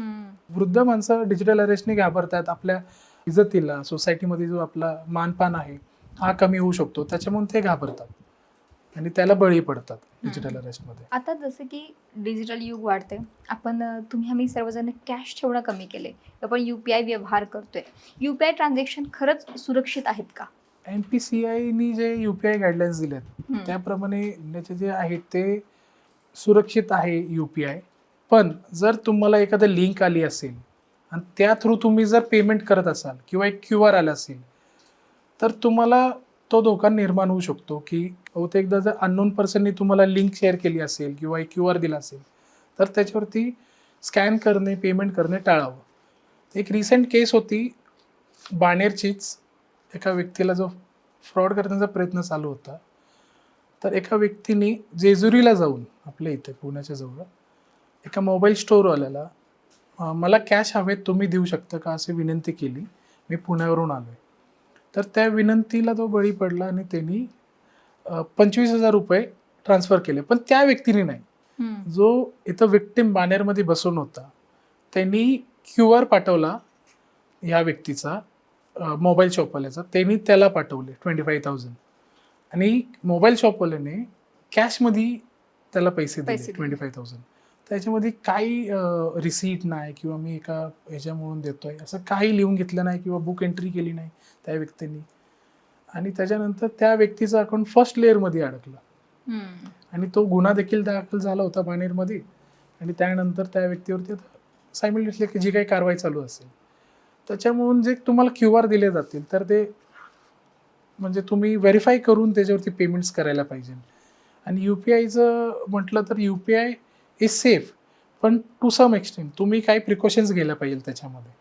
वृद्ध माणसं डिजिटल अरेस्टने घाबरतात. आपल्या इज्जतीला, सोसायटीमध्ये जो आपला मानपान आहे हा कमी होऊ शकतो, त्याच्यामुळे ते घाबरतात आणि त्याला बळी पडतात डिजिटल अरेस्टमध्ये.
आता जसं की डिजिटल युग वाढते, आम्ही सर्वजण कॅश ठेवणं कमी केले, आपण UPI व्यवहार करतोय. UPI ट्रान्झॅक्शन खरंच सुरक्षित आहेत का?
NPCIनी जे UPI गाईडलाईन्स दिल्यात त्याप्रमाणे इंडियाचे जे आहेत ते सुरक्षित आहे UPI. पण जर तुम्हाला एखादं लिंक आली असेल आणि त्या थ्रू तुम्ही जर पेमेंट करत असाल किंवा एक QR आला असेल, तर तुम्हाला तो धोका निर्माण होऊ शकतो की बहुतेकदा जर अननोन पर्सननी तुम्हाला लिंक शेअर केली असेल किंवा एक QR दिला असेल, तर त्याच्यावरती स्कॅन करणे, पेमेंट करणे टाळावं. एक रिसेंट केस होती बाणेरचीच. एका व्यक्तीला जो फ्रॉड करण्याचा प्रयत्न चालू होता, तर एका व्यक्तीने जेजुरीला जाऊन आपल्या इथे पुण्याच्या जवळ एका मोबाईल स्टोअरवाल्याला मला कॅश हवेत, तुम्ही देऊ शकता का अशी विनंती केली. मी पुण्यावरून आलो आहे. तर त्या विनंतीला तो बळी पडला आणि त्यांनी 25,000 रुपये ट्रान्सफर केले. पण त्या व्यक्तीने नाही, जो इथं विक्टिम बाणेरमध्ये बसून होता त्यांनी QR पाठवला ह्या व्यक्तीचा, मोबाईल शॉपवाल्याचा. त्यांनी त्याला पाठवले 25,000 आणि मोबाईल शॉपवाल्याने कॅशमध्ये त्याला पैसे दिले 25,000. त्याच्यामध्ये काही रिसीट नाही किंवा मी एका ह्याच्यामुळून देतोय असं काही लिहून घेतलं नाही किंवा बुक एंट्री केली नाही त्या व्यक्तींनी. आणि त्याच्यानंतर त्या व्यक्तीचं अकाउंट फर्स्ट लेअरमध्ये अडकलं आणि तो गुन्हा देखील दाखल झाला होता बाणेरमध्ये. आणि त्यानंतर त्या व्यक्तीवरती सायमल्टेनियसली जी काही कारवाई चालू असेल, त्याच्यामुळून जे तुम्हाला QR दिले जातील तर ते म्हणजे तुम्ही व्हेरीफाय करून त्याच्यावरती पेमेंट्स करायला पाहिजे. आणि UPIचं म्हटलं तर UPI इज सेफ, पण टू सम एक्सटेंट तुम्ही काही प्रिकॉशन्स घ्यायला पाहिजे. त्याच्यामध्ये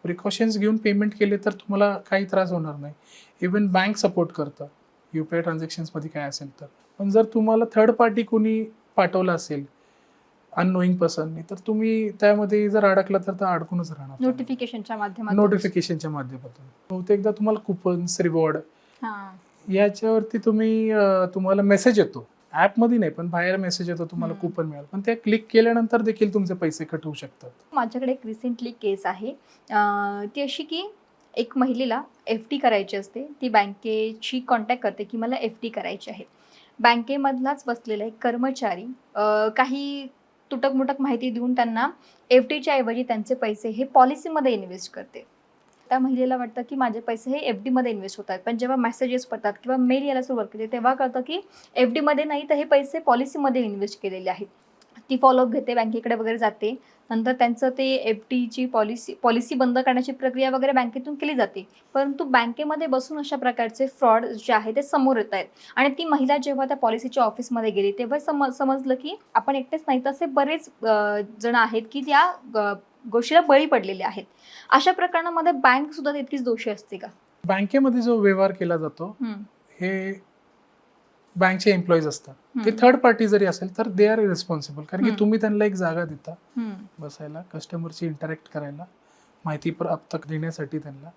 प्रिकॉशन्स घेऊन पेमेंट केले तर तुम्हाला काही त्रास होणार नाही. इवन बँक सपोर्ट करतं UPI ट्रान्झॅक्शन्समध्ये काय असेल तर. पण जर तुम्हाला थर्ड पार्टी कोणी पाठवलं असेल अननोईंग पर्सननी, तर तुम्ही त्यामध्ये जर अडकला तर अडकूनच राहणार.
नोटिफिकेशनच्या
माध्यमातून बहुतेकदा तुम्हाला कुपन्स, रिवॉर्ड याच्यावरती तुम्हाला मेसेज येतो, ॲपमध्ये नाही पण बाहेर मेसेज येतो तुम्हाला कुपन मिळाल, पण ते क्लिक केल्यानंतर देखील तुमचे पैसे कट होऊ शकतात.
माझ्याकडे एक रिसेंटली केस आहे, ती अशी की एक महिलेला FD करायची असते. ती बँकेची कॉन्टॅक्ट करते की मला FD करायची आहे. बँकेमधलाच बसलेला एक कर्मचारी काही तुटक-मुटक माहिती देऊन त्यांना FDच्या ऐवजी त्यांचे पैसे हे पॉलिसीमध्ये इन्व्हेस्ट करते. त्या महिलेला वाटतं की माझे पैसे हे FDमध्ये इन्व्हेस्ट होत आहेत, पण जेव्हा मेसेजेस पडतात किंवा मेल यायला सुरुवात केली तेव्हा कळतं की FDमध्ये नाही तर हे पैसे पॉलिसीमध्ये इन्व्हेस्ट केलेले आहेत. ती फॉलोअप घेते, बँकेकडे वगैरे जाते. नंतर त्यांचं ते FDची पॉलिसी बंद करण्याची प्रक्रिया वगैरे बँकेतून केली जाते. परंतु बँकेमध्ये बसून अशा प्रकारचे फ्रॉड जे आहे ते समोर येत आहेत. आणि ती महिला जेव्हा त्या पॉलिसीच्या ऑफिसमध्ये गेली तेव्हा समजलं की आपण एकटेच नाही तर असे बरेच जण आहेत की त्या गोष्टीला बळी पडलेले आहेत. अशा प्रकरणामध्ये बँक सुद्धा तितकीच दोषी असते का?
बँकेमध्ये जो व्यवहार केला जातो हे बँकचे एम्प्लॉईज असतात ते
हम्म.
थर्ड पार्टी जरी असेल तर दे आर रिस्पॉन्सिबल, कारण की
हम्म.
तुम्ही त्यांना एक जागा देता
हम्म.
बसायला, कस्टमरशी इंटरॅक्ट करायला, माहिती प्राप्त देण्यासाठी त्यांना.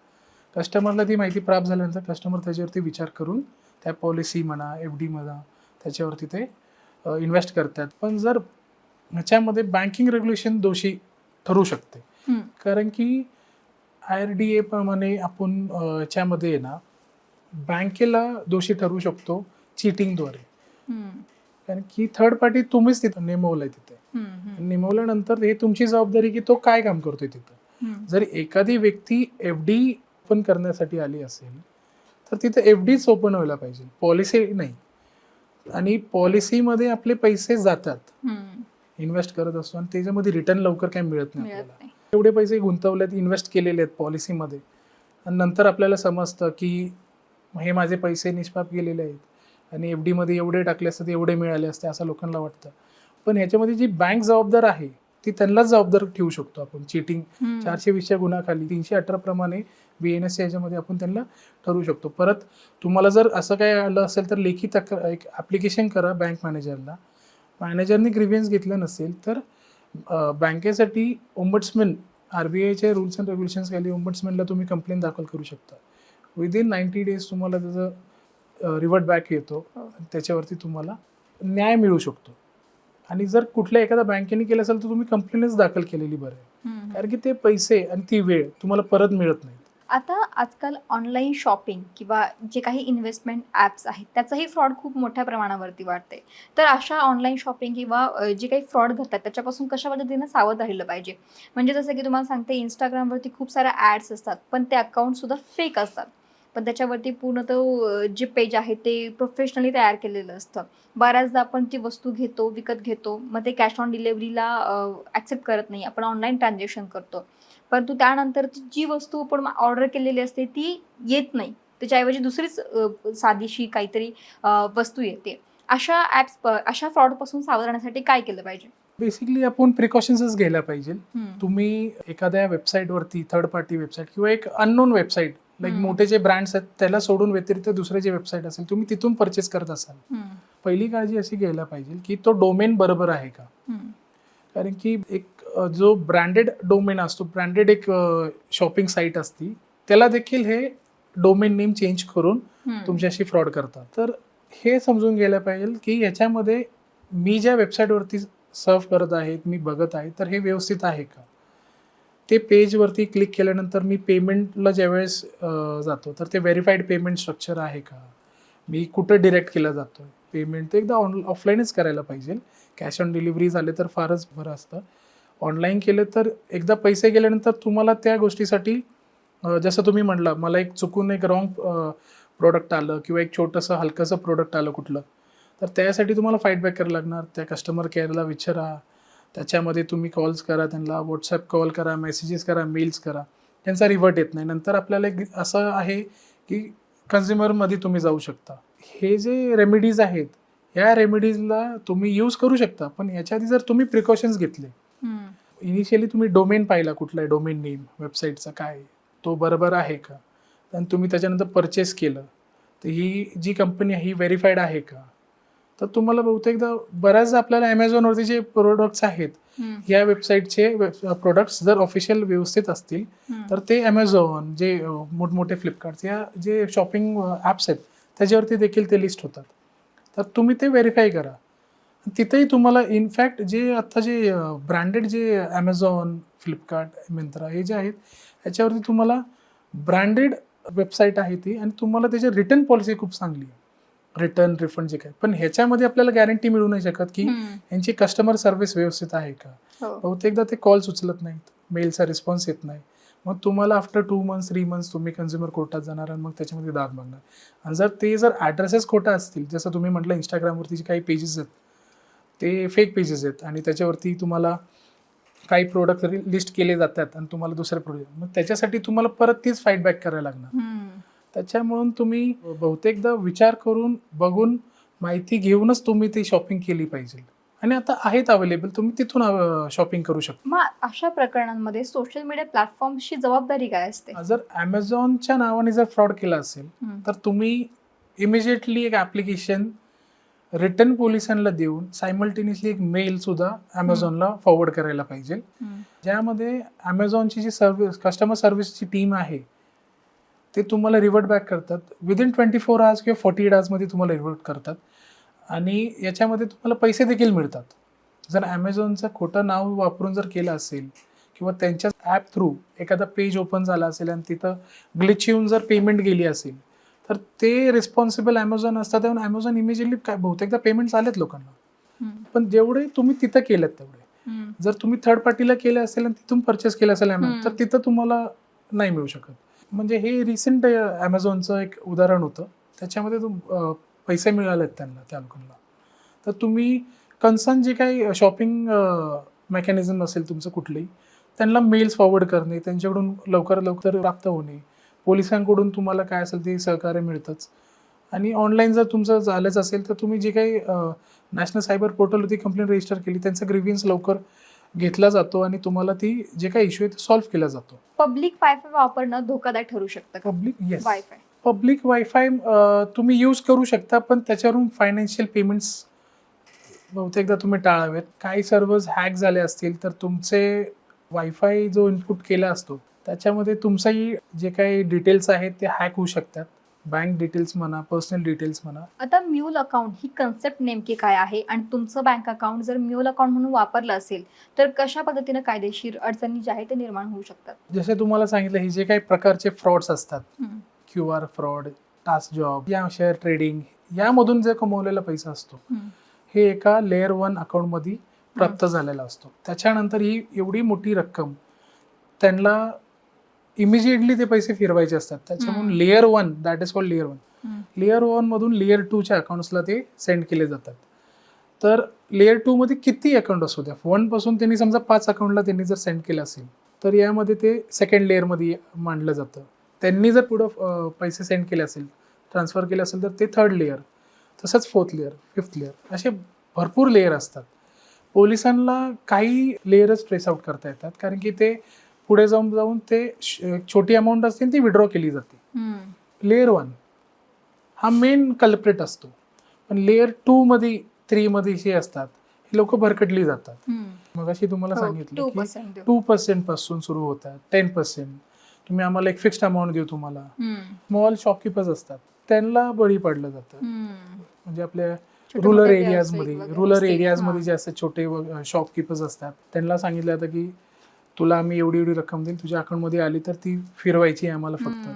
कस्टमरला ती माहिती प्राप्त झाल्यानंतर कस्टमर त्याच्यावरती विचार करून त्या पॉलिसी म्हणा, FD म्हणा, त्याच्यावरती ते इन्व्हेस्ट करतात. पण जर ह्याच्यामध्ये बँकिंग रेग्युलेशन दोषी ठरू शकते,
हम्म.
कारण की IRDA प्रमाणे आपण याच्यामध्ये आहे ना बँकेला दोषी ठरू शकतो चीटिंगद्वारे,
हम्म.
कारण की थर्ड पार्टी तुम्हीच तिथं नेमवलंय तिथे.
हम्म.
नेमवल्यानंतर हे तुमची जबाबदारी की तो काय काम करतोय तिथं.
हम्म.
जर एखादी व्यक्ती FD ओपन करण्यासाठी आली असेल तर तिथे FDच ओपन व्हायला पाहिजे, पॉलिसी नाही. आणि पॉलिसीमध्ये आपले पैसे जातात,
हम्म.
इन्व्हेस्ट करत असतो आणि त्याच्यामध्ये रिटर्न लवकर काय मिळत नाही
मिळत
आपल्याला.
नाही.
एवढे पैसे गुंतवलेत, इन्व्हेस्ट केलेले आहेत पॉलिसीमध्ये, आणि नंतर आपल्याला समजतं की हे माझे पैसे निष्पाप गेलेले आहेत आणि FD मध्ये एवढे टाकले असते एवढे मिळाले असते असं लोकांना वाटतं. पण ह्याच्यामध्ये जी बँक जबाबदार आहे ती त्यांनाच जबाबदार ठेवू शकतो आपण. चीटिंग
हम्म.
420च्या गुन्ह्याखाली 318 प्रमाणे BNSC याच्यामध्ये आपण त्यांना ठरवू शकतो. परत तुम्हाला जर असं काय आलं असेल तर लेखी तक्रार एक ॲप्लिकेशन करा बँक मॅनेजरला. मॅनेजरने ग्रीव्हन्स घेतलं नसेल तर बँकेसाठी ओम्बड्समन, RBIचे रूल्स अँड रेग्युलेशन्स खाली ओम्बड्समनला तुम्ही कंप्लेंट दाखल करू शकता. विदिन 90 डेज तुम्हाला त्याचं रिव्हर्ट बॅक येतो,
हो.
त्याच्यावरती तुम्हाला न्याय मिळू शकतो. आणि जर कुठल्या एखाद्या बँकेने केलं असेल तर तुम्ही कंप्लेंटच दाखल केलेली बरं आहे,
हम्म.
कारण की ते पैसे आणि ती वेळ तुम्हाला परत मिळत नाही.
आता आजकाल ऑनलाईन शॉपिंग किंवा जे काही इन्व्हेस्टमेंट ॲप्स आहेत त्याचाही फ्रॉड खूप मोठ्या प्रमाणावरती वाढते. तर अशा ऑनलाईन शॉपिंग किंवा जे काही फ्रॉड घडतात त्याच्यापासून कशा पद्धतीने सावध राहिलं पाहिजे? म्हणजे जसं की तुम्हाला सांगते, इंस्टाग्रामवरती खूप साऱ्या ॲड्स असतात पण ते अकाउंटसुद्धा फेक असतात. पण त्याच्यावरती पूर्ण तो जे पेज आहे ते प्रोफेशनली तयार केलेलं असतं. बऱ्याचदा आपण ती वस्तू घेतो, विकत घेतो, मग ते कॅश ऑन डिलिव्हरीला ॲक्सेप्ट करत नाही, आपण ऑनलाईन ट्रान्झॅक्शन करतो. परंतु त्यानंतर जी वस्तू आपण ऑर्डर केलेली असते ती येत नाही, त्याच्याऐवजी दुसरीच साधीशी काहीतरी वस्तू येते. अशा ॲप्स, अशा फ्रॉडपासून सावध राहण्यासाठी काय केलं पाहिजे?
बेसिकली आपण प्रिकॉशन्सच घ्यायला पाहिजे.
हम्म.
तुम्ही एखाद्या वेबसाईटवरती, थर्ड पार्टी वेबसाईट किंवा एक अननोन वेबसाईट, लाईक
हम्म.
मोठे जे ब्रँड्स आहेत त्याला सोडून व्यतिरिक्त दुसरे जे वेबसाईट असेल तुम्ही तिथून परचेस करत असाल,
हम्म.
पहिली काळजी अशी घ्यायला पाहिजे की तो डोमेन बरोबर आहे का.
हम्म.
कारण की एक जो ब्रँडेड डोमेन असतो, ब्रँडेड एक शॉपिंग साईट असती, त्याला देखील हे डोमेन नेम चेंज करून
हम्म.
तुमच्याशी फ्रॉड करतात. तर हे समजून घ्यायला पाहिजे की याच्यामध्ये मी ज्या वेबसाईटवरती सर्व करत आहे, मी बघत आहे, तर हे व्यवस्थित आहे का. ते पेजवरती क्लिक केल्यानंतर मी पेमेंटला ज्यावेळेस जातो तर ते व्हेरीफाईड पेमेंट स्ट्रक्चर आहे का, मी कुठं डिरेक्ट केला जातो पेमेंट, ते एकदा ऑफलाईनच करायला पाहिजे. कॅश ऑन डिलिव्हरी झाले तर फारच बरं असतं. ऑनलाईन केलं तर एकदा पैसे गेल्यानंतर तुम्हाला त्या गोष्टीसाठी जसं तुम्ही म्हटलं, मला एक चुकून एक रॉंग प्रोडक्ट आलं किंवा एक छोटंसं हलकंसं प्रोडक्ट आलं कुठलं, तर त्यासाठी तुम्हाला फाईडबॅक करायला लागणार. त्या कस्टमर केअरला विचारा, त्याच्यामध्ये तुम्ही कॉल्स करा, त्यांना व्हॉट्सॲप कॉल करा, मेसेजेस करा, मेल्स करा, त्यांचा रिव्हर्ट येत नाही. नंतर आपल्याला एक असं आहे की कन्झ्युमरमध्ये तुम्ही जाऊ शकता. हे जे रेमेडीज आहेत, ह्या रेमेडीजला तुम्ही यूज करू शकता, पण याच्या आधी जर तुम्ही प्रिकॉशन्स घेतले,
हम्म.
इनिशियली तुम्ही डोमेन पाहिला, कुठला आहे डोमेन नेम वेबसाईटचा काय, तो बरोबर आहे का, आणि तुम्ही त्याच्यानंतर परचेस केलं तर ही जी कंपनी आहे ही व्हेरीफाईड आहे का, तर तुम्हाला बहुतेकदा बऱ्याचदा आपल्याला ॲमेझॉनवरती जे प्रोडक्ट्स आहेत,
हम्म.
या वेबसाईटचे प्रोडक्ट्स जर ऑफिशियल व्यवस्थित असतील
हम्म.
तर ते ॲमेझॉन, जे मोठमोठे फ्लिपकार्ट, या जे शॉपिंग ॲप्स आहेत त्याच्यावरती देखील ते लिस्ट होतात. तर तुम्ही ते व्हेरीफाय करा. तिथेही तुम्हाला इनफॅक्ट जे आता जे ब्रँडेड जे ॲमेझॉन, फ्लिपकार्ट, मिंत्रा हे जे आहेत ह्याच्यावरती तुम्हाला ब्रँडेड वेबसाईट आहे ती, आणि तुम्हाला त्याची रिटर्न पॉलिसी खूप चांगली आहे, रिटर्न रिफंड जे काय. पण ह्याच्यामध्ये आपल्याला गॅरंटी मिळू नाही शकत की
हम्म.
यांची कस्टमर सर्व्हिस व्यवस्थित आहे का.
हो.
बहुतेकदा ते कॉल्स उचलत नाहीत, मेलचा रिस्पॉन्स येत नाही, मग तुम्हाला आफ्टर 2 months 3 months तुम्ही कन्झ्युमर कोर्टात जाणार आणि मग त्याच्यामध्ये दाद मागणार. आणि जर ॲड्रेसेस खोटा असतील, जसं तुम्ही म्हटलं इंस्टाग्रामवरती जे काही पेजेस आहेत ते फेक पेजेस आहेत आणि त्याच्यावरती तुम्हाला काही प्रोडक्ट लिस्ट केले जातात आणि तुम्हाला दुसरे प्रोडक्ट, मग त्याच्यासाठी तुम्हाला परत तीच फाईट बॅक करायला लागणार.
हम्म.
त्याच्यामुळून तुम्ही बहुतेकदा विचार करून, बघून, माहिती घेऊनच तुम्ही ती शॉपिंग केली पाहिजे. आणि आता आहेत अवेलेबल, तुम्ही तिथून शॉपिंग करू शकता.
मग अशा प्रकरणांमध्ये सोशल मीडिया प्लॅटफॉर्मची जबाबदारी काय असते?
जर ॲमेझॉनच्या नावाने जर फ्रॉड केला असेल
हम्म.
तर तुम्ही इमिजिएटली एक ॲप्लिकेशन रिटर्न पोलिसांना देऊन सायमल्टेनियसली एक मेल सुद्धा ॲमेझॉनला फॉरवर्ड करायला पाहिजे, ज्यामध्ये ॲमेझॉनची जी कस्टमर सर्व्हिसची टीम आहे ते तुम्हाला रिव्हर्ट बॅक करतात विदिन 24 आवर्स किंवा 48 आवर्समध्ये तुम्हाला रिव्हर्ट करतात. आणि याच्यामध्ये तुम्हाला पैसे देखील मिळतात. जर ॲमेझॉनचं खोटं नाव वापरून जर केलं असेल किंवा त्यांच्या ॲप थ्रू एखादा पेज ओपन झाला असेल आणि तिथं ग्लिच येऊन जर पेमेंट गेली असेल तर ते रिस्पॉन्सिबल ॲमेझॉन असतात. त्यामुळे ॲमेझॉन इमिजिएटली काय बहुतेकदा पेमेंट्स आलेत लोकांना, पण जेवढे तुम्ही तिथं केलेत तेवढे. जर तुम्ही थर्ड पार्टीला केले असेल आणि तिथून परचेस केलं असेल ॲमेझॉन तर तिथं तुम्हाला नाही मिळू शकत. म्हणजे हे रिसेंट ॲमेझॉनचं एक उदाहरण होतं, त्याच्यामध्ये पैसे मिळालेत त्यांना, त्या लोकांना. तर तुम्ही कन्सर्न जे काही शॉपिंग मेकॅनिझम असेल तुमचं कुठलंही, त्यांना मेल्स फॉरवर्ड करणे, त्यांच्याकडून लवकर लवकर प्राप्त होणे, पोलिसांकडून तुम्हाला काय असेल ते सहकार्य मिळतंच. आणि ऑनलाईन जर तुमचं झालंच असेल तर तुम्ही जे काही नॅशनल सायबर पोर्टलवरती कंप्लेंट रजिस्टर केली त्यांचा ग्रीव्हन्स लवकर घेतला जातो आणि तुम्हाला ती जे काही इश्यू आहे ते सॉल्व्ह केला जातो.
पब्लिक वायफाय वापरणं धोकादायक ठरू शकतं का?
Public yes,
wifi
public wifi तुम्ही यूज करू शकता, पण त्याच्यावरून फायनान्शियल पेमेंट्स बहुतेकदा तुम्ही टाळावेत. काही सर्व्हर्स हॅक झाले असतील तर तुमचे वायफाय जो इनपुट केला असतो त्याच्यामध्ये तुमचंही जे काही डिटेल्स आहेत ते हॅक होऊ शकतात. बँक डिटेल्स म्हणा, पर्सनल डिटेल्स म्हणा.
आता म्यूल अकाउंट ही कन्सेप्ट नेमकी काय आहे आणि तुमचं बँक अकाउंट जर म्यूल अकाउंट म्हणून वापरलं असेल तर कशा पद्धतीने कायदेशीर अडचणी ज्या आहेत ते निर्माण होऊ शकतात?
जसे तुम्हाला सांगितलं, हे जे काही प्रकारचे फ्रॉड्स असतात, QR फ्रॉड, टास्क जॉब या शेअर ट्रेडिंग, यामधून जे कमवलेला पैसा असतो हे एका लेअर 1 अकाउंटमध्ये प्राप्त झालेला असतो. त्याच्यानंतर ही एवढी मोठी रक्कम त्यांना इमिजिएटली ते पैसे फिरवायचे असतात. त्याच्यामुळे layer 1, that is called layer 1. Layer 1 मधून लेअर 2च्या अकाउंट्सला ते सेंड केले जातात. तर लेअर 2 मध्ये किती अकाउंट असू द्या, 1 पासून त्यांनी समजा 5 अकाउंटला त्यांनी जर सेंड केलं असेल तर यामध्ये ते सेकंड लेअरमध्ये मांडलं जातं. त्यांनी जर पुढं पैसे सेंड केले असेल, ट्रान्सफर केले असेल तर ते थर्ड लेअर, तसंच फोर्थ लेअर, फिफ्थ लेअर, असे भरपूर लेअर असतात. पोलिसांना काही लेअरच ट्रेस आउट करता येतात कारण की ते पुढे जाऊन ते छोटी अमाऊंट असते ती विड्रॉ केली जाते. लेअर 1 हा मेन कल्प्रेट असतो, पण लेअर 2 मध्ये 3 मध्ये जे असतात ही लोक भरकटली जातात. मग अशी तुम्हाला सांगितलं की 2% पासून सुरू होतात, 10%. तुम्ही आम्हाला एक फिक्स्ड अमाऊंट देऊ तुम्हाला. स्मॉल शॉपकीपर्स असतात, त्यांना बळी पडलं जातं. म्हणजे आपल्या रुरल एरियाजमध्ये जे असतात छोटे शॉपकीपर्स असतात, त्यांना सांगितलं जातं की तुला आम्ही एवढी एवढी रक्कम देईल, तुझ्या अकाउंटमध्ये आली तर ती फिरवायची आहे आम्हाला फक्त.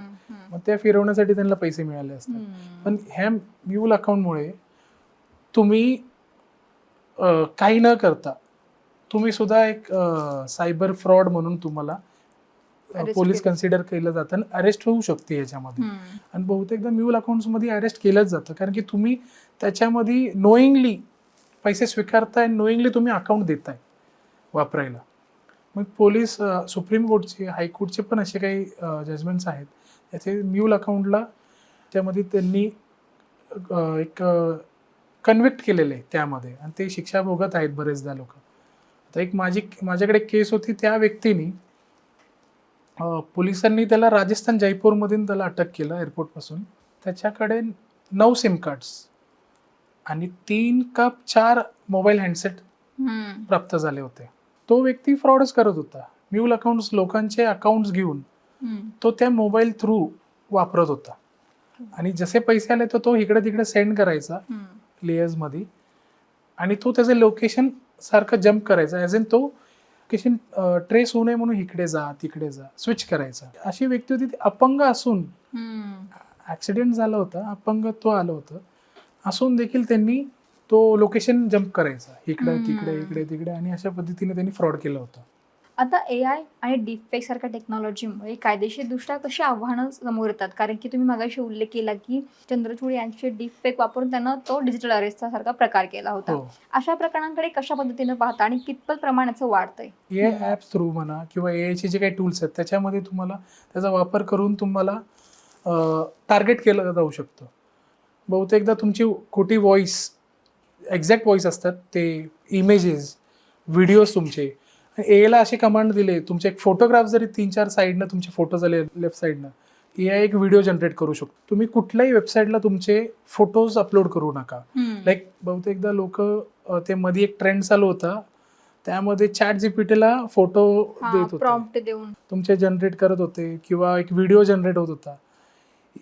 मग त्या फिरवण्यासाठी त्यांना पैसे मिळाले असतात. पण ह्या म्यूल अकाउंटमुळे तुम्ही काही न करता तुम्ही सुद्धा एक सायबर फ्रॉड म्हणून तुम्हाला पोलीस कन्सिडर केलं जातं आणि अरेस्ट होऊ शकते याच्यामध्ये. आणि बहुतेकदा म्यूल अकाउंट्समध्ये अरेस्ट केलंच जातं कारण की तुम्ही त्याच्यामध्ये नोईंगली पैसे स्वीकारताय, नोईंगली तुम्ही अकाउंट देताय वापरायला. मग पोलीस, सुप्रीम कोर्टचे, हायकोर्टचे पण असे काही जजमेंट्स आहेत याचे म्यूल अकाउंटला त्यामध्ये त्यांनी एक कन्व्हिक्ट केलेलं आहे त्यामध्ये, आणि ते शिक्षा भोगत आहेत बरेचदा लोक. आता एक माझ्याकडे केस होती, त्या व्यक्तीने पोलिसांनी त्याला राजस्थान जयपूरमधून त्याला अटक केलं एअरपोर्टपासून. त्याच्याकडे 9 सिम कार्ड्स आणि 3 का 4 मोबाईल हँडसेट प्राप्त झाले होते. तो व्यक्ती फ्रॉडच करत होता. म्यूल अकाउंट्स, लोकांचे अकाउंट्स घेऊन तो त्या मोबाईल थ्रू वापरत होता आणि जसे पैसे आले तर तो इकडे तिकडे सेंड करायचा लेयर्समध्ये आणि तो त्याचे लोकेशन सारखं जम्प करायचा, ॲज इन तो लोकेशन ट्रेस होऊ नये म्हणून इकडे जा तिकडे जा स्विच करायचा. अशी व्यक्ती होती, ती अपंग असून, ॲक्सिडेंट झाला होता, अपंगत्व आलं होतं असून देखील त्यांनी तो लोकेशन जम्प करायचा इकडे तिकडे इकडे तिकडे, आणि अशा पद्धतीने त्यांनी फ्रॉड केलं होतं.
आता AI आणि डीपफेक सारख्या टेक्नॉलॉजीमुळे कायदेशीर दृष्ट्या कशी आव्हानं समोर येतात? कारण की तुम्ही मगाशी उल्लेख केला की चंद्रचूड यांचे डीपफेक वापरून त्यांना तो डिजिटल अरेस्टचा सारखा प्रकार केला होता. अशा प्रकरणांकडे कशा पद्धतीने पाहता आणि कितपत प्रमाणाचं वाढतंय?
AI ॲप्स थ्रू म्हणा किंवा AIचे जे काही टूल्स आहेत त्याच्यामध्ये तुम्हाला त्याचा वापर करून तुम्हाला टार्गेट केलं जाऊ शकतं. बहुतेकदा तुमची खोटी व्हॉइस, एक्झॅक्ट व्हॉइस असतात, ते इमेजेस, व्हिडिओज तुमचे, एला असे कमांड दिले, तुमचे एक फोटोग्राफ जरी 3-4 साईडनं तुमचे फोटो झाले लेफ्ट साईडनं AI एक व्हिडिओ जनरेट करू शकतो. तुम्ही कुठल्याही वेबसाईटला तुमचे फोटोज अपलोड करू नका. लाईक बहुतेकदा लोक ते मध्ये एक ट्रेंड चालू होता, त्यामध्ये ChatGPTला फोटो देत होते,
प्रॉम्प्ट देऊन
तुमचे जनरेट करत होते किंवा एक व्हिडिओ जनरेट होत होता.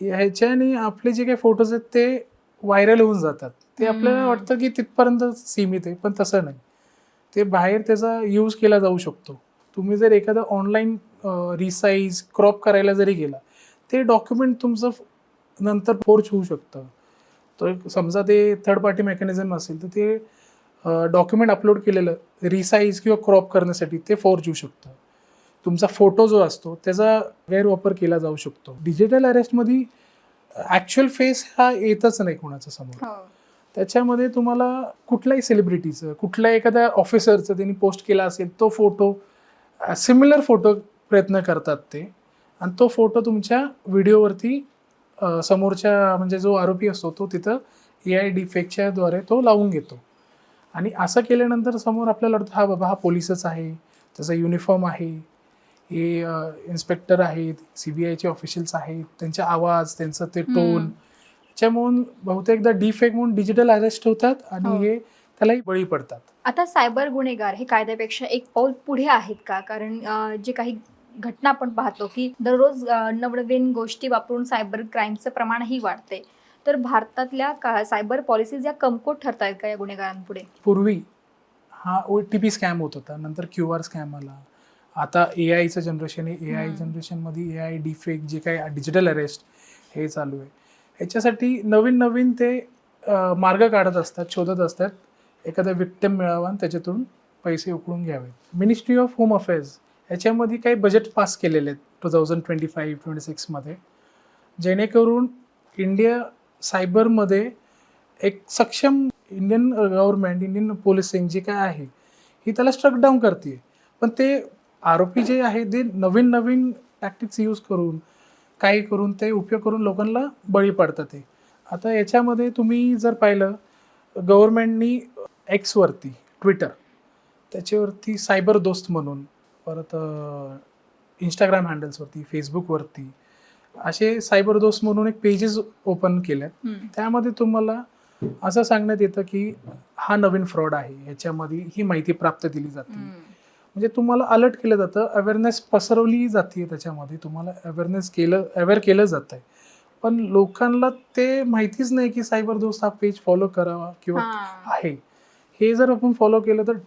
ह्याच्याने आपले जे काही फोटोज आहेत ते व्हायरल होऊन जातात. ते आपल्याला वाटतं की तिथपर्यंत सीमित आहे, पण तसं नाही. ते बाहेर त्याचा यूज केला जाऊ शकतो. तुम्ही जर एखादं ऑनलाईन रिसाईज क्रॉप करायला जरी गेला, ते डॉक्युमेंट तुमचं नंतर फोर्ज होऊ शकतं. तर समजा ते थर्ड पार्टी मेकॅनिझम असेल तर ते डॉक्युमेंट अपलोड केलेलं रिसाईज किंवा क्रॉप करण्यासाठी ते फोर्ज होऊ शकतं. तुमचा फोटो जो असतो त्याचा गैरवापर केला जाऊ शकतो. डिजिटल अरेस्टमध्ये ॲक्च्युअल फेस हा येतच नाही कोणाच्या समोर. त्याच्यामध्ये तुम्हाला कुठल्याही सेलिब्रिटीचं, कुठल्या एखाद्या ऑफिसरचं त्यांनी पोस्ट केला असेल तो फोटो, सिमिलर फोटो प्रयत्न करतात ते, आणि तो फोटो तुमच्या व्हिडिओवरती समोरच्या म्हणजे जो आरोपी असतो तो तिथं AI डिफेक्टच्या द्वारे तो लावून घेतो. आणि असं केल्यानंतर समोर आपल्याला वाटतं हा बाबा हा पोलिसच आहे, त्याचा युनिफॉर्म आहे, हे इन्स्पेक्टर आहेत, CBIचे ऑफिशियल्स आहेत, त्यांचा आवाज, त्यांचं ते टोन, त्याच्यामुळून बहुतेकदा डिफेक्ट म्हणून डिजिटल अरेस्ट होतात आणि हे त्यालाही बळी पडतात.
आता सायबर गुन्हेगार हे कायद्यापेक्षा एक पाऊल पुढे आहेत का? कारण जे काही घटना आपण पाहतो की दररोज नवनवीन गोष्टी वापरून सायबर क्राईमचं प्रमाणही वाढते. तर भारतातल्या सायबर पॉलिसीज या कमकुवत ठरत आहेत का या गुन्हेगारांपुढे?
पूर्वी हा OTP स्कॅम होत होता, नंतर QR स्कॅम आला, आता AIचं जनरेशन आहे. AI जनरेशनमध्ये AI डिफेक्ट जे काही डिजिटल अरेस्ट हे चालू आहे. ह्याच्यासाठी नवीन नवीन ते मार्ग काढत असतात, शोधत असतात एखादा विक्टिम मिळावा आणि त्याच्यातून पैसे उकळून घ्यावेत. मिनिस्ट्री ऑफ होम अफेअर्स ह्याच्यामध्ये काही बजेट पास केलेले आहेत 2025-26मध्ये, जेणेकरून इंडिया सायबरमध्ये एक सक्षम इंडियन गव्हर्नमेंट, इंडियन पोलिसिंग जे काय आहे ही त्याला स्ट्रक डाऊन करते. पण ते आरोपी जे आहे ते नवीन नवीन टॅक्टिक्स यूज करून काही करून ते उपयोग करून लोकांना बळी पडतात ते. आता याच्यामध्ये तुम्ही जर पाहिलं, गव्हर्नमेंटनी Xवरती, ट्विटर त्याच्यावरती सायबर दोस्त म्हणून, परत इंस्टाग्राम हँडल्सवरती, फेसबुकवरती असे सायबर दोस्त म्हणून एक पेजेस ओपन केल्यात. त्यामध्ये तुम्हाला असं सांगण्यात येतं की हा नवीन फ्रॉड आहे, ह्याच्यामध्ये ही माहिती प्राप्त दिली जाते. म्हणजे तुम्हाला अलर्ट केलं जातं, अवेअरनेस पसरवली जाते, त्याच्यामध्ये तुम्हाला अवेअर केलं जातं आहे. पण लोकांना ते माहितीच नाही की सायबर दोस्त हा पेज फॉलो करावा किंवा आहे. हे जर आपण फॉलो केलं तर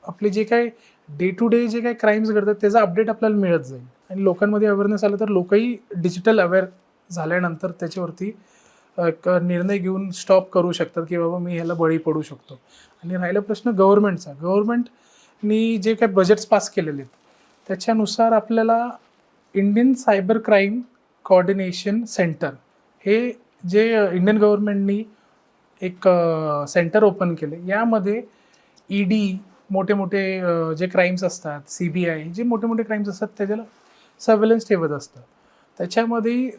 आपले जे काही डे टू डे जे काही क्राईम्स घडतात त्याचा अपडेट आपल्याला मिळत जाईल. आणि लोकांमध्ये अवेअरनेस आलं तर लोकही डिजिटल अवेअर झाल्यानंतर त्याच्यावरती एक निर्णय घेऊन स्टॉप करू शकतात की बाबा मी ह्याला बळी पडू शकतो. आणि राहिला प्रश्न गव्हर्नमेंटचा, गव्हर्नमेंटनी जे काही बजेट्स पास केलेले आहेत त्याच्यानुसार आपल्याला Indian cyber crime coordination centre हे जे इंडियन गव्हर्नमेंटनी एक सेंटर ओपन केले, यामध्ये ED मोठे मोठे जे क्राईम्स असतात, CBI जे मोठे मोठे क्राईम्स असतात त्याच्याला सर्व्हेलन्स ठेवत असतं. त्याच्यामध्ये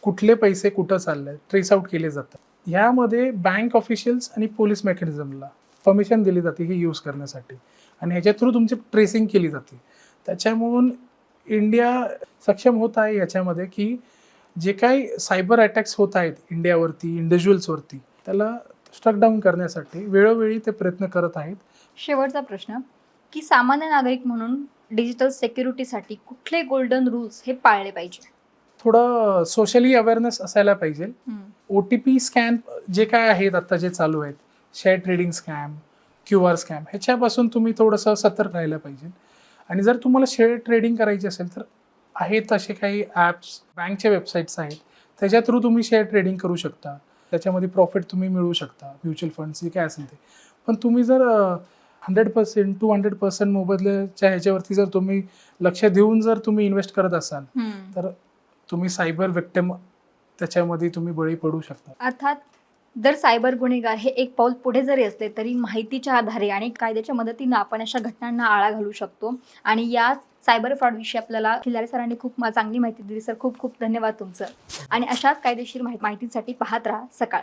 कुठले पैसे कुठं चालले ट्रेस आउट केले जातात. ह्यामध्ये बँक ऑफिशियल्स आणि पोलीस मेकॅनिझमला परमिशन दिली जाते हे यूज करण्यासाठी, आणि ह्याच्या थ्रू तुमची ट्रेसिंग केली जाते. त्याच्यामुळून इंडिया सक्षम होत आहे याच्यामध्ये की जे काही सायबर अटॅक्स होत आहेत इंडियावरती, इंडिव्हिज्युअल्सवरती, त्याला स्ट्रक डाऊन करण्यासाठी वेळोवेळी ते प्रयत्न करत आहेत.
शेवटचा प्रश्न की सामान्य नागरिक म्हणून डिजिटल सिक्युरिटीसाठी कुठले गोल्डन रूल्स हे पाळले पाहिजे?
थोडं सोशली अवेअरनेस असायला पाहिजे. OTP स्कॅम जे काय आहेत आता जे चालू आहेत, share trading scam, QR scam, ह्याच्यापासून तुम्ही थोडंसं सतर्क राहायला पाहिजे. आणि जर तुम्हाला शेअर ट्रेडिंग करायची असेल तर आहेत असे काही ॲप्स, बँकच्या वेबसाईट्स आहेत, त्याच्या थ्रू तुम्ही शेअर ट्रेडिंग करू शकता. त्याच्यामध्ये प्रॉफिट तुम्ही मिळवू शकता, म्युच्युअल फंड्स जे काय असेल ते. पण तुम्ही जर 100% 200% मोबदल्याच्या ह्याच्यावरती जर तुम्ही लक्ष देऊन जर तुम्ही इन्व्हेस्ट करत असाल तर तुम्ही सायबर विक्टिम त्याच्यामध्ये तुम्ही बळी पडू शकता.
अर्थात जर सायबर गुन्हेगार हे एक पाऊल पुढे जरी असले तरी माहितीच्या आधारे आणि कायद्याच्या मदतीनं आपण अशा घटनांना आळा घालू शकतो. आणि या सायबर फ्रॉड विषयी आपल्याला खिल्लारे सरांनी खूप चांगली माहिती दिली. सर, खूप खूप धन्यवाद तुमचं. आणि अशाच कायदेशीर माहितीसाठी पाहत राहा सकाळ.